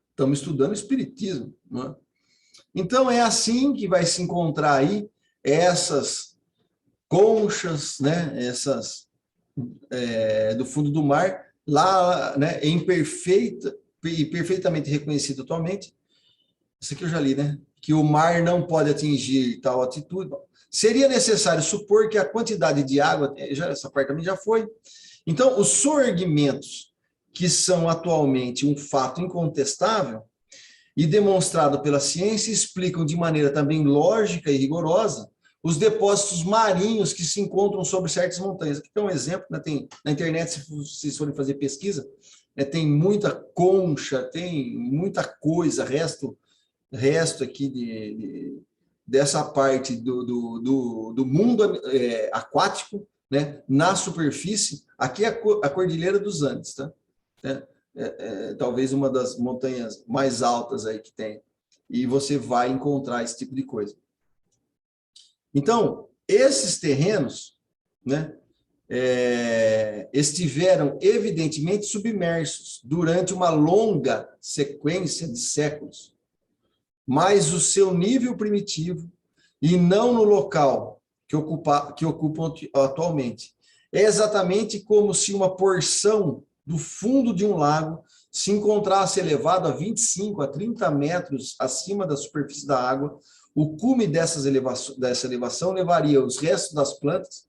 Estamos estudando espiritismo, né? Então é assim que vai se encontrar aí essas conchas, né? Essas do fundo do mar, lá, né? Perfeitamente reconhecido atualmente. Isso aqui eu já li, né? que o mar não pode atingir tal altitude. Seria necessário supor que a quantidade de água, essa parte também já foi. Então, os soerguimentos, que são atualmente um fato incontestável e demonstrado pela ciência, explicam de maneira também lógica e rigorosa os depósitos marinhos que se encontram sobre certas montanhas. Aqui tem um exemplo, né? Tem, na internet, se vocês forem fazer pesquisa, tem muita concha, tem muita coisa, resto aqui dessa parte do mundo aquático, né, na superfície. Aqui é a Cordilheira dos Andes, tá? Talvez uma das montanhas mais altas aí que tem. E você vai encontrar esse tipo de coisa. Então, esses terrenos, né, estiveram evidentemente submersos durante uma longa sequência de séculos, mas o seu nível primitivo, e não no local que ocupam atualmente. É exatamente como se uma porção do fundo de um lago se encontrasse elevado a 25 a 30 metros acima da superfície da água. O cume dessa elevação levaria os restos das plantas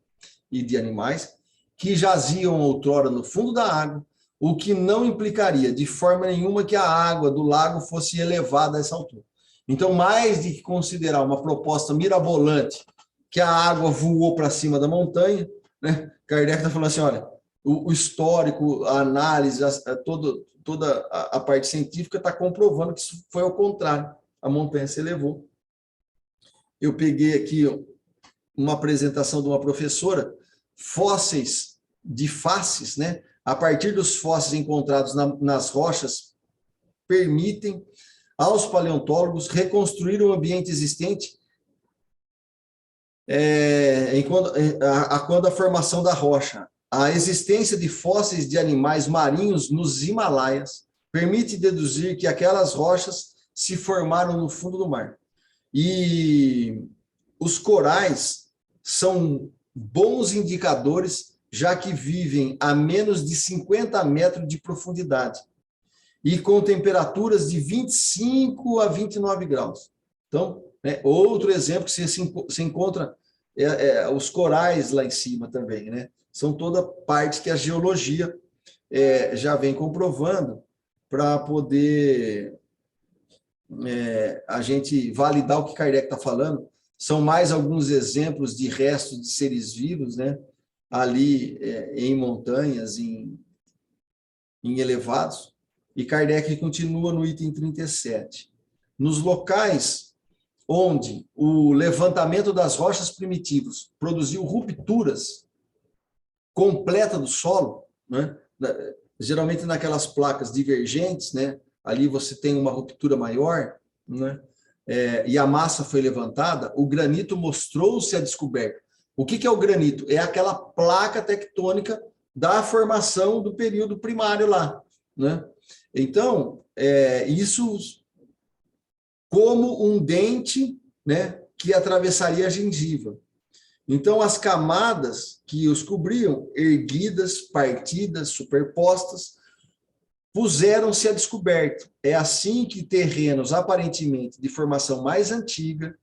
e de animais que jaziam outrora no fundo da água, o que não implicaria de forma nenhuma que a água do lago fosse elevada a essa altura. Então, mais de que considerar uma proposta mirabolante que a água voou para cima da montanha, né? Kardec está falando assim, olha, o histórico, a análise, toda a parte científica está comprovando que isso foi ao contrário. A montanha se elevou. Eu peguei aqui uma apresentação de uma professora, fósseis de faces, né? A partir dos fósseis encontrados nas rochas, permitem aos paleontólogos reconstruir o ambiente existente quando a formação da rocha. A existência de fósseis de animais marinhos nos Himalaias permite deduzir que aquelas rochas se formaram no fundo do mar. E os corais são bons indicadores, já que vivem a menos de 50 metros de profundidade e com temperaturas de 25 a 29 graus. Então, outro exemplo que você encontra os corais lá em cima também, né? São toda parte que a geologia já vem comprovando para poder a gente validar o que Kardec está falando. São mais alguns exemplos de restos de seres vivos, né? Ali em montanhas, em elevados. E Kardec continua no item 37. Nos locais onde o levantamento das rochas primitivas produziu rupturas completas do solo, né? Geralmente naquelas placas divergentes, né? Ali você tem uma ruptura maior, né? E a massa foi levantada, o granito mostrou-se a descoberta. O que é o granito? É aquela placa tectônica da formação do período primário lá, né? Então, isso como um dente, né, que atravessaria a gengiva. Então, as camadas que os cobriam, erguidas, partidas, superpostas, puseram-se a descoberto. É assim que terrenos aparentemente de formação mais antiga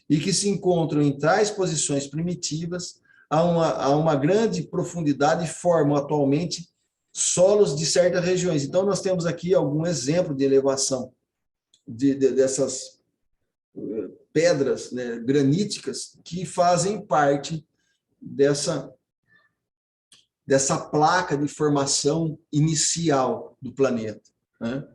e que se encontram em tais posições primitivas, a uma grande profundidade, formam atualmente solos de certas regiões. Então, nós temos aqui algum exemplo de elevação dessas pedras, né, graníticas que fazem parte dessa placa de formação inicial do planeta, né?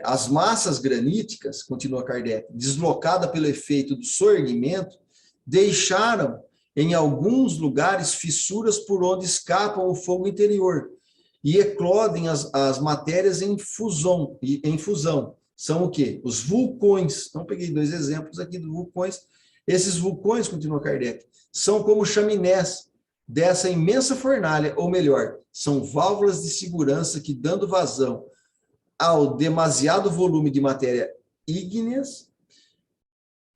As massas graníticas, continua Kardec, deslocada pelo efeito do soerguimento, deixaram em alguns lugares fissuras por onde escapam o fogo interior e eclodem as matérias em fusão. São o quê? Os vulcões. Então, peguei 2 exemplos aqui de vulcões. Esses vulcões, continua Kardec, são como chaminés dessa imensa fornalha, ou melhor, são válvulas de segurança que, dando vazão ao demasiado volume de matéria ígneas,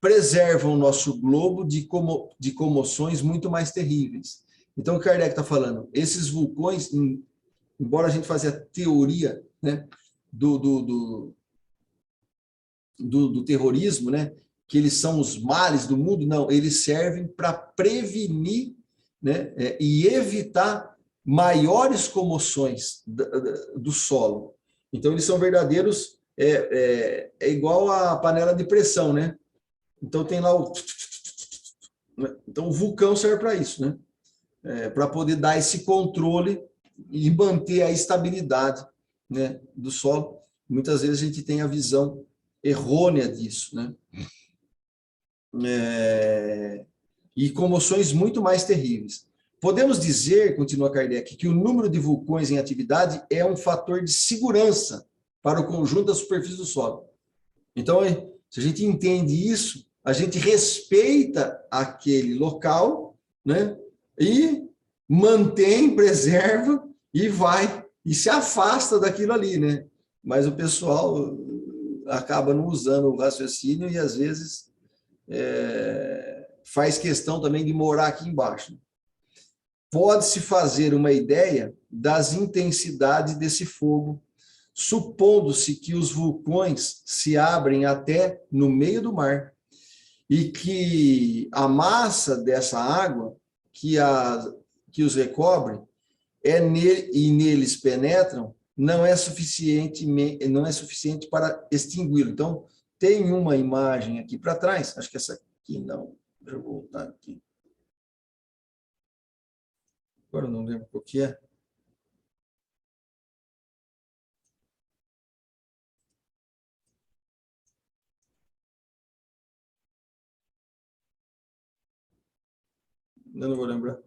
preservam o nosso globo de comoções muito mais terríveis. Então, o Kardec está falando, esses vulcões, embora a gente faça a teoria, né, do terrorismo, né? Que eles são os males do mundo, não, eles servem para prevenir, né? E evitar maiores comoções do solo. Então, eles são verdadeiros, é igual a panela de pressão, né? Então, tem lá o... Então, o vulcão serve para isso, né? Para poder dar esse controle e manter a estabilidade, né, do solo. Muitas vezes a gente tem a visão errônea disso, né? E comoções muito mais terríveis. Podemos dizer, continua Kardec, que o número de vulcões em atividade é um fator de segurança para o conjunto da superfície do solo. Então, se a gente entende isso, a gente respeita aquele local, né? E mantém, preserva e vai, e se afasta daquilo ali, né? Mas o pessoal acaba não usando o raciocínio e, às vezes, faz questão também de morar aqui embaixo. Pode-se fazer uma ideia das intensidades desse fogo, supondo-se que os vulcões se abrem até no meio do mar e que a massa dessa água que os recobre e neles penetram não é suficiente para extingui-lo. Então, tem uma imagem aqui para trás, acho que essa aqui não, deixa eu voltar aqui. Agora eu não lembro qual que é. Eu não vou lembrar.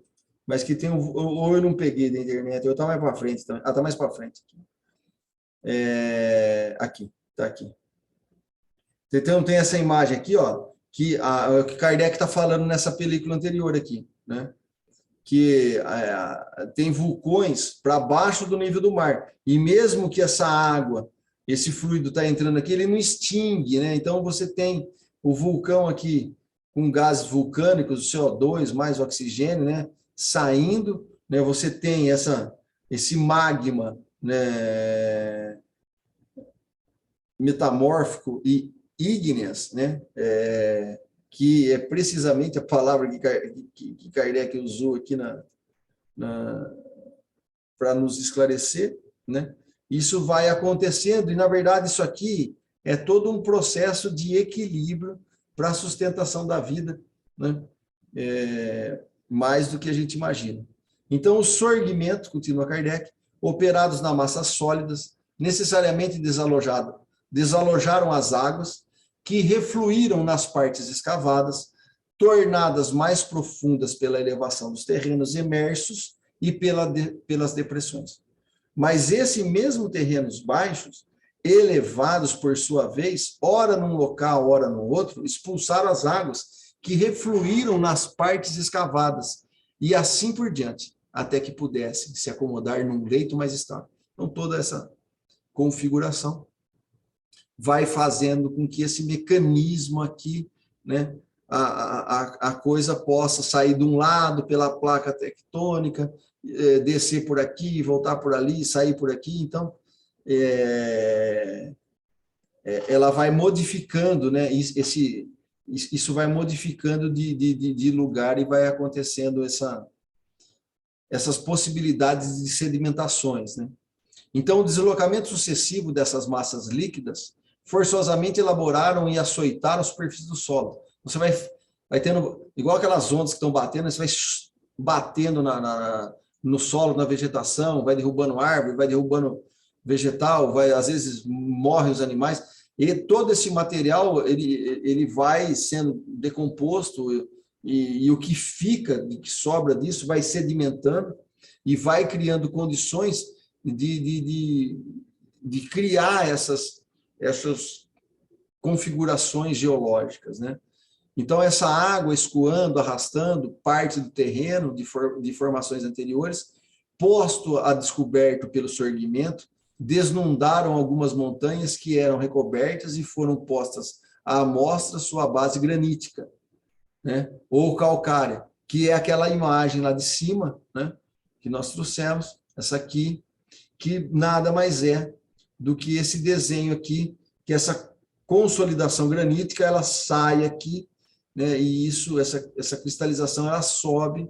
Mas que tem ou eu não peguei da internet, ou está mais para frente também. Ah, está mais para frente. Aqui, está aqui. Então tem essa imagem aqui, ó, que Kardec está falando nessa película anterior aqui, né? Que tem vulcões para baixo do nível do mar. E mesmo que essa água, esse fluido está entrando aqui, ele não extingue, né? Então você tem o vulcão aqui com gases vulcânicos, o CO2 mais oxigênio, né? Saindo, né? Você tem esse magma, né? Metamórfico e ígneas, né? Que é precisamente a palavra que Kardec usou aqui para nos esclarecer, né? Isso vai acontecendo, e, na verdade, isso aqui é todo um processo de equilíbrio para a sustentação da vida, né? Mais do que a gente imagina. Então, os sorguimentos, continua Kardec, operados na massa sólidas, necessariamente desalojaram as águas que refluíram nas partes escavadas, tornadas mais profundas pela elevação dos terrenos emersos e pelas depressões. Mas esses mesmos terrenos baixos, elevados por sua vez, ora num local, ora no outro, expulsaram as águas que refluíram nas partes escavadas, e assim por diante, até que pudessem se acomodar num leito mais estável. Então, toda essa configuração vai fazendo com que esse mecanismo aqui, né, a coisa possa sair de um lado pela placa tectônica, descer por aqui, voltar por ali, sair por aqui. Então, ela vai modificando, né, isso vai modificando de lugar e vai acontecendo essas possibilidades de sedimentações, né? Então, o deslocamento sucessivo dessas massas líquidas forçosamente elaboraram e açoitaram a superfície do solo. Você vai tendo, igual aquelas ondas que estão batendo, você vai batendo no solo, na vegetação, vai derrubando árvore, vai derrubando vegetal, às vezes morrem os animais, e todo esse material ele vai sendo decomposto, e o que fica, o que sobra disso, vai sedimentando e vai criando condições de criar essas configurações geológicas, né? Então, essa água escoando, arrastando parte do terreno de formações anteriores, posto a descoberto pelo sorguimento, desnundaram algumas montanhas que eram recobertas e foram postas à amostra sua base granítica, né? Ou calcária, que é aquela imagem lá de cima, né? Que nós trouxemos, essa aqui, que nada mais é do que esse desenho aqui, que essa consolidação granítica, ela sai aqui, né, e essa cristalização, ela sobe,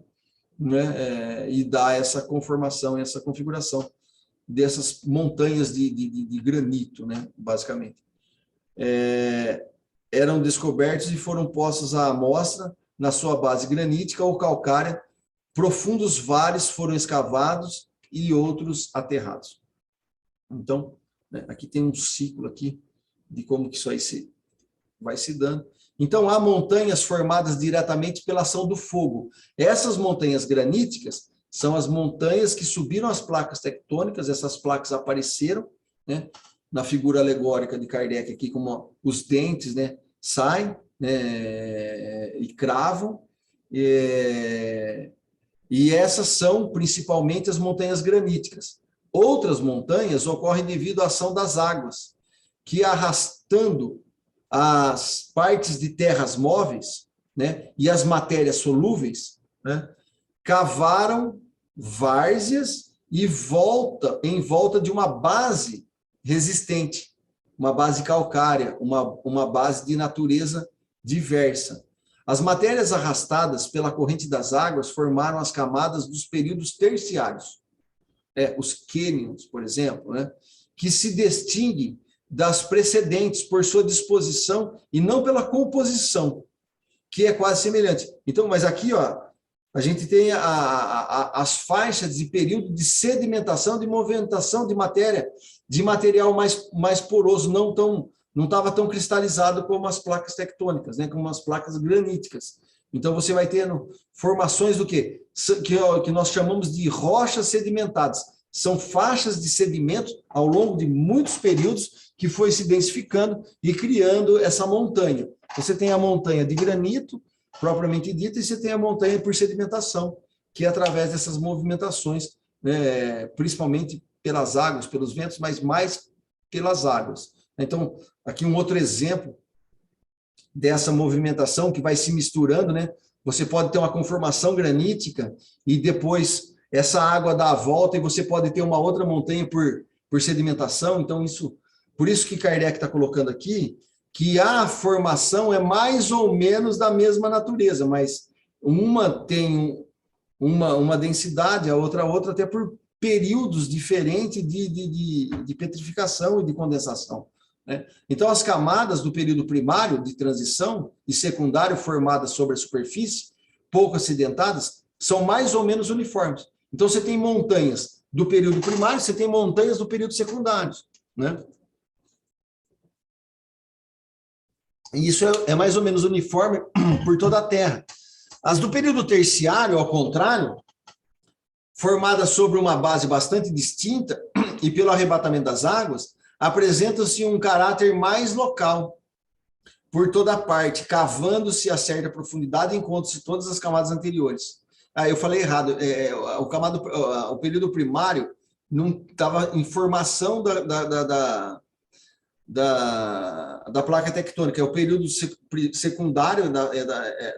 né, e dá essa conformação, essa configuração dessas montanhas de granito, né, basicamente. Eram descobertos e foram postos à amostra na sua base granítica ou calcária. Profundos vales foram escavados e outros aterrados. Então, né, aqui tem um ciclo aqui de como que isso aí vai se dando. Então, há montanhas formadas diretamente pela ação do fogo. Essas montanhas graníticas são as montanhas que subiram as placas tectônicas, essas placas apareceram, né, na figura alegórica de Kardec aqui, como os dentes, né, saem, né, e cravam, e essas são principalmente as montanhas graníticas. Outras montanhas ocorrem devido à ação das águas, que arrastando as partes de terras móveis, né, e as matérias solúveis, né, cavaram várzeas e em volta de uma base resistente, uma base calcária, uma base de natureza diversa. As matérias arrastadas pela corrente das águas formaram as camadas dos períodos terciários, os cânions, por exemplo, né, que se distinguem das precedentes por sua disposição e não pela composição, que é quase semelhante. Então, mas aqui, ó, a gente tem as faixas de período de sedimentação, de movimentação de matéria, de material mais poroso, não estava tão cristalizado como as placas tectônicas, né, como as placas graníticas. Então, você vai tendo formações do quê? Que nós chamamos de rochas sedimentadas. São faixas de sedimento ao longo de muitos períodos que foi se densificando e criando essa montanha. Você tem a montanha de granito, propriamente dita, e você tem a montanha por sedimentação, que é através dessas movimentações, né, principalmente pelas águas, pelos ventos, mas mais pelas águas. Então, aqui um outro exemplo dessa movimentação que vai se misturando, né? Você pode ter uma conformação granítica e depois essa água dá a volta e você pode ter uma outra montanha por sedimentação. Então, por isso que Kardec está colocando aqui que a formação é mais ou menos da mesma natureza, mas uma tem uma densidade, a outra até por períodos diferentes de petrificação e de condensação, né? Então, as camadas do período primário de transição e secundário formadas sobre a superfície, pouco acidentadas, são mais ou menos uniformes. Então, você tem montanhas do período primário, você tem montanhas do período secundário, né? E isso é mais ou menos uniforme por toda a Terra. As do período terciário, ao contrário, formadas sobre uma base bastante distinta e pelo arrebatamento das águas, apresentam-se um caráter mais local, por toda parte, cavando-se a certa profundidade, encontram-se todas as camadas anteriores. Eu falei errado, o período primário não estava em formação da placa tectônica, é o período secundário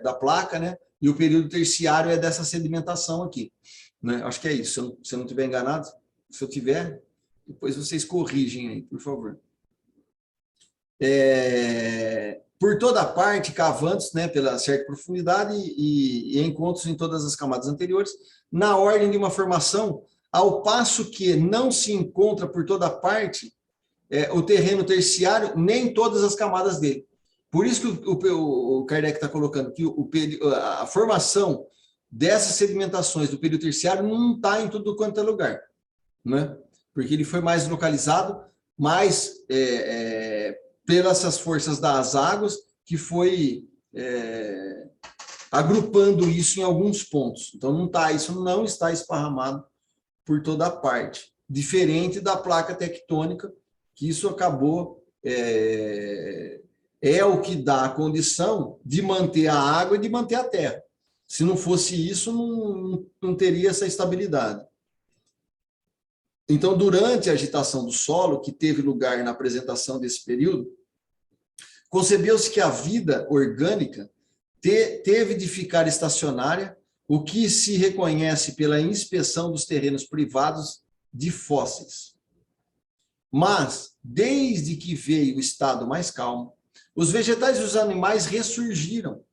da placa, né? E o período terciário é dessa sedimentação aqui, né? Acho que é isso, se eu não estiver enganado. Se eu tiver, depois vocês corrigem aí, por favor. Por toda parte, cavando-se, né, pela certa profundidade e encontros em todas as camadas anteriores, na ordem de uma formação, ao passo que não se encontra por toda parte o terreno terciário, nem todas as camadas dele. Por isso que o Kardec está colocando que a formação dessas sedimentações do período terciário não está em tudo quanto é lugar, né? Porque ele foi mais localizado, mais pelas essas forças das águas, que foi agrupando isso em alguns pontos. Então, isso não está esparramado por toda a parte. Diferente da placa tectônica, que isso acabou, o que dá a condição de manter a água e de manter a terra. Se não fosse isso, não teria essa estabilidade. Então, durante a agitação do solo, que teve lugar na apresentação desse período, concebeu-se que a vida orgânica teve de ficar estacionária, o que se reconhece pela inspeção dos terrenos privados de fósseis. Mas, desde que veio o estado mais calmo, os vegetais e os animais ressurgiram.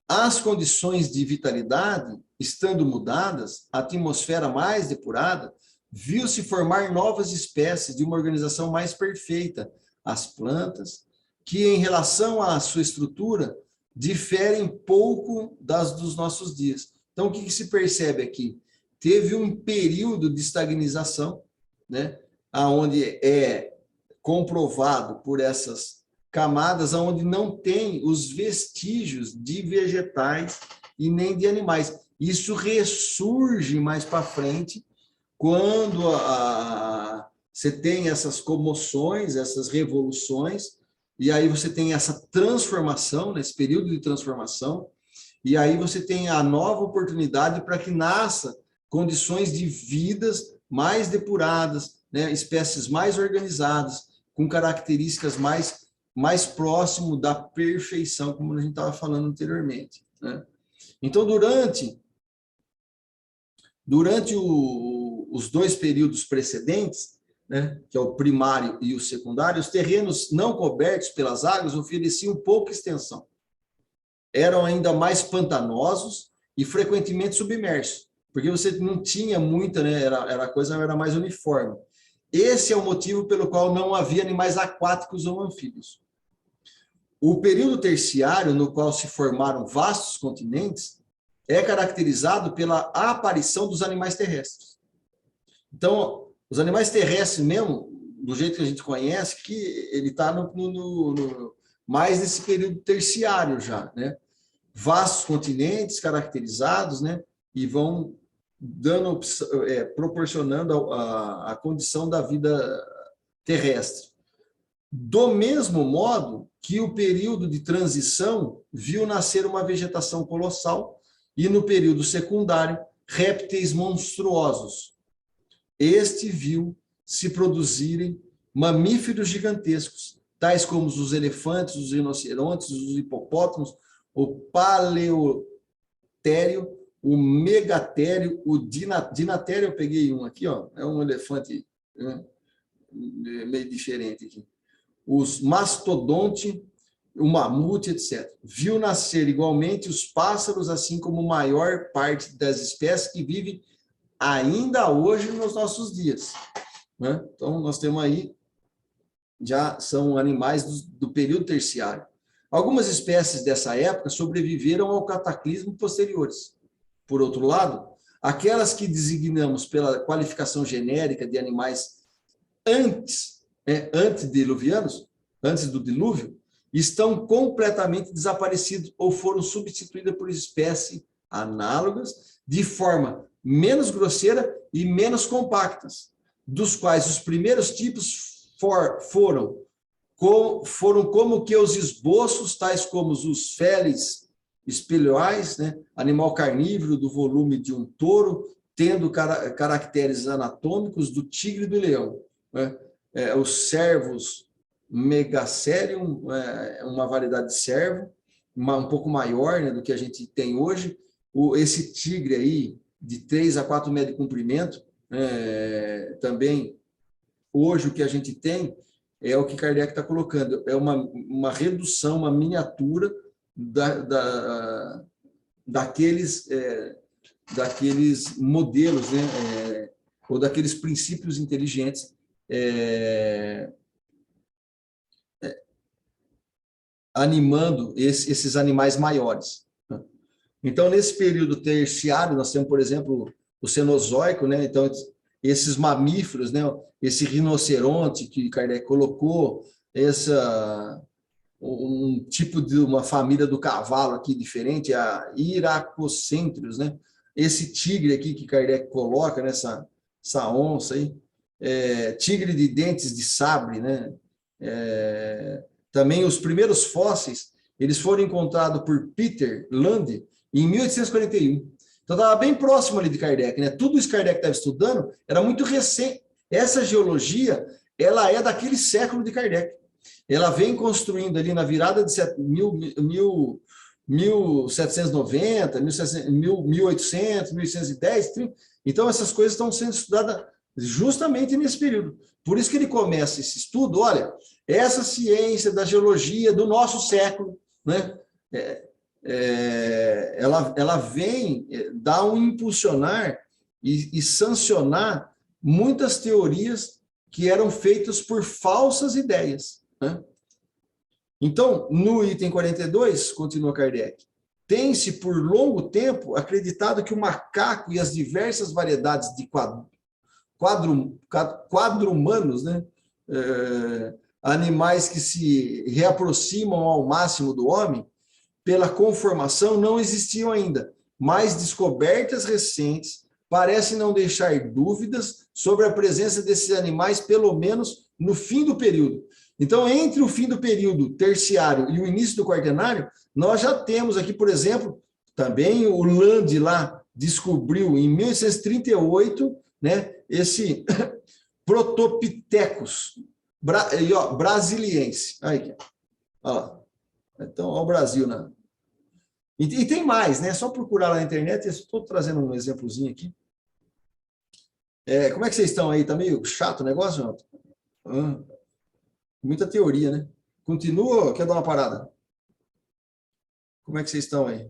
As condições de vitalidade, estando mudadas, a atmosfera mais depurada, viu-se formar novas espécies de uma organização mais perfeita. As plantas, que em relação à sua estrutura, diferem pouco das dos nossos dias. Então, o que se percebe aqui? Teve um período de estagnização, né, onde é comprovado por essas camadas, onde não tem os vestígios de vegetais e nem de animais. Isso ressurge mais para frente, quando você tem essas comoções, essas revoluções, e aí você tem essa transformação, nesse período de transformação, e aí você tem a nova oportunidade para que nasça condições de vidas mais depuradas, né, espécies mais organizadas, com características mais próximo da perfeição, como a gente estava falando anteriormente, né? Então, durante os dois períodos precedentes, né, que é o primário e o secundário, os terrenos não cobertos pelas águas ofereciam pouca extensão. Eram ainda mais pantanosos e frequentemente submersos, porque você não tinha muita, né, a coisa era mais uniforme. Esse é o motivo pelo qual não havia animais aquáticos ou anfíbios. O período terciário, no qual se formaram vastos continentes, é caracterizado pela aparição dos animais terrestres. Então, os animais terrestres mesmo, do jeito que a gente conhece, que ele está mais nesse período terciário já, né? Vastos continentes caracterizados, né? E vão dando, proporcionando a condição da vida terrestre. Do mesmo modo que o período de transição viu nascer uma vegetação colossal e, no período secundário, répteis monstruosos. Este viu se produzirem mamíferos gigantescos, tais como os elefantes, os rinocerontes, os hipopótamos, o paleotério, o megatério, o dinatério, eu peguei um aqui, ó, é um elefante, né, meio diferente aqui. Os mastodonte, o mamute, etc. Viu nascer igualmente os pássaros, assim como a maior parte das espécies que vivem ainda hoje nos nossos dias, né? Então, nós temos aí, já são animais do período terciário. Algumas espécies dessa época sobreviveram ao cataclismo posteriores. Por outro lado, aquelas que designamos pela qualificação genérica de animais antediluvianos, antes do dilúvio, estão completamente desaparecidos ou foram substituídas por espécies análogas de forma menos grosseira e menos compactas, dos quais os primeiros tipos foram como que os esboços, tais como os felis espelhoais, né, animal carnívoro do volume de um touro, tendo caracteres anatômicos do tigre e do leão, né? Os cervos Megacerium, uma variedade de cervo, um pouco maior, né, do que a gente tem hoje. Esse tigre aí, de 3 a 4 metros de comprimento, também, hoje o que a gente tem é o que Kardec está colocando, é uma redução, uma miniatura daqueles modelos, né, ou daqueles princípios inteligentes animando esses animais maiores. Então, nesse período terciário, nós temos, por exemplo, o Cenozoico, né? Então, esses mamíferos, né? Esse rinoceronte que Kardec colocou, um tipo de uma família do cavalo aqui diferente, a Iracocêntrios, né? Esse tigre aqui que Kardec coloca, nessa onça aí, tigre de dentes de sabre, né? Também os primeiros fósseis, eles foram encontrados por Peter Land em 1841. Então, estava bem próximo ali de Kardec, né? Tudo isso que Kardec estava estudando era muito recente. Essa geologia, ela é daquele século de Kardec. Ela vem construindo ali na virada de 1790, 1800, 1810, 30. Então, essas coisas estão sendo estudadas justamente nesse período. Por isso que ele começa esse estudo, olha, essa ciência da geologia do nosso século, né? Ela vem dar um impulsionar e sancionar muitas teorias que eram feitas por falsas ideias, né? Então, no item 42, continua Kardec, tem-se por longo tempo acreditado que o macaco e as diversas variedades de quadrumanos, né? Animais que se reaproximam ao máximo do homem, pela conformação, não existiam ainda, mas descobertas recentes parecem não deixar dúvidas sobre a presença desses animais, pelo menos no fim do período. Então, entre o fim do período terciário e o início do quaternário, nós já temos aqui, por exemplo, também o Land lá descobriu em 1838, né, esse Protopithecus brasiliense. Aí, olha lá. Então, olha o Brasil, né? E tem mais, né? É só procurar lá na internet. Eu estou trazendo um exemplozinho aqui. Como é que vocês estão aí? Está meio chato o negócio, Jonathan? Muita teoria, né? Continua ou quer dar uma parada? Como é que vocês estão aí?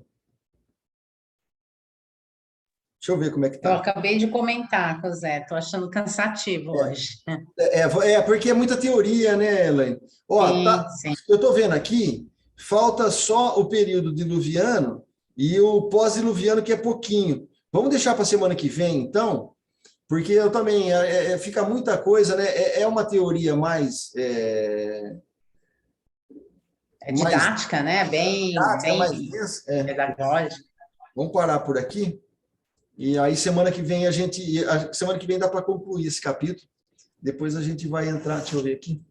Deixa eu ver como é que tá. Eu acabei de comentar com o Zé, estou achando cansativo hoje. Porque é muita teoria, né, Elaine? Ó, Sim. Eu estou vendo aqui, falta só o período diluviano e o pós-diluviano, que é pouquinho. Vamos deixar para a semana que vem, então, porque eu também, fica muita coisa, né? É uma teoria mais... didática, né? Bem pedagógica. Vamos parar por aqui. E aí, semana que vem, semana que vem dá para concluir esse capítulo. Depois a gente vai entrar, deixa eu ver aqui.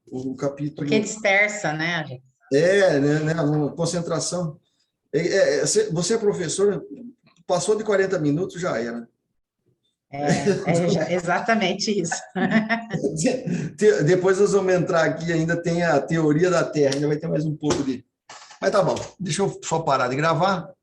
O capítulo... Porque dispersa, né, gente? Né? Concentração. Você é professor, passou de 40 minutos, já era. Exatamente isso. Depois nós vamos entrar aqui, ainda tem a teoria da Terra, ainda vai ter mais um pouco de... Mas tá bom, deixa eu só parar de gravar.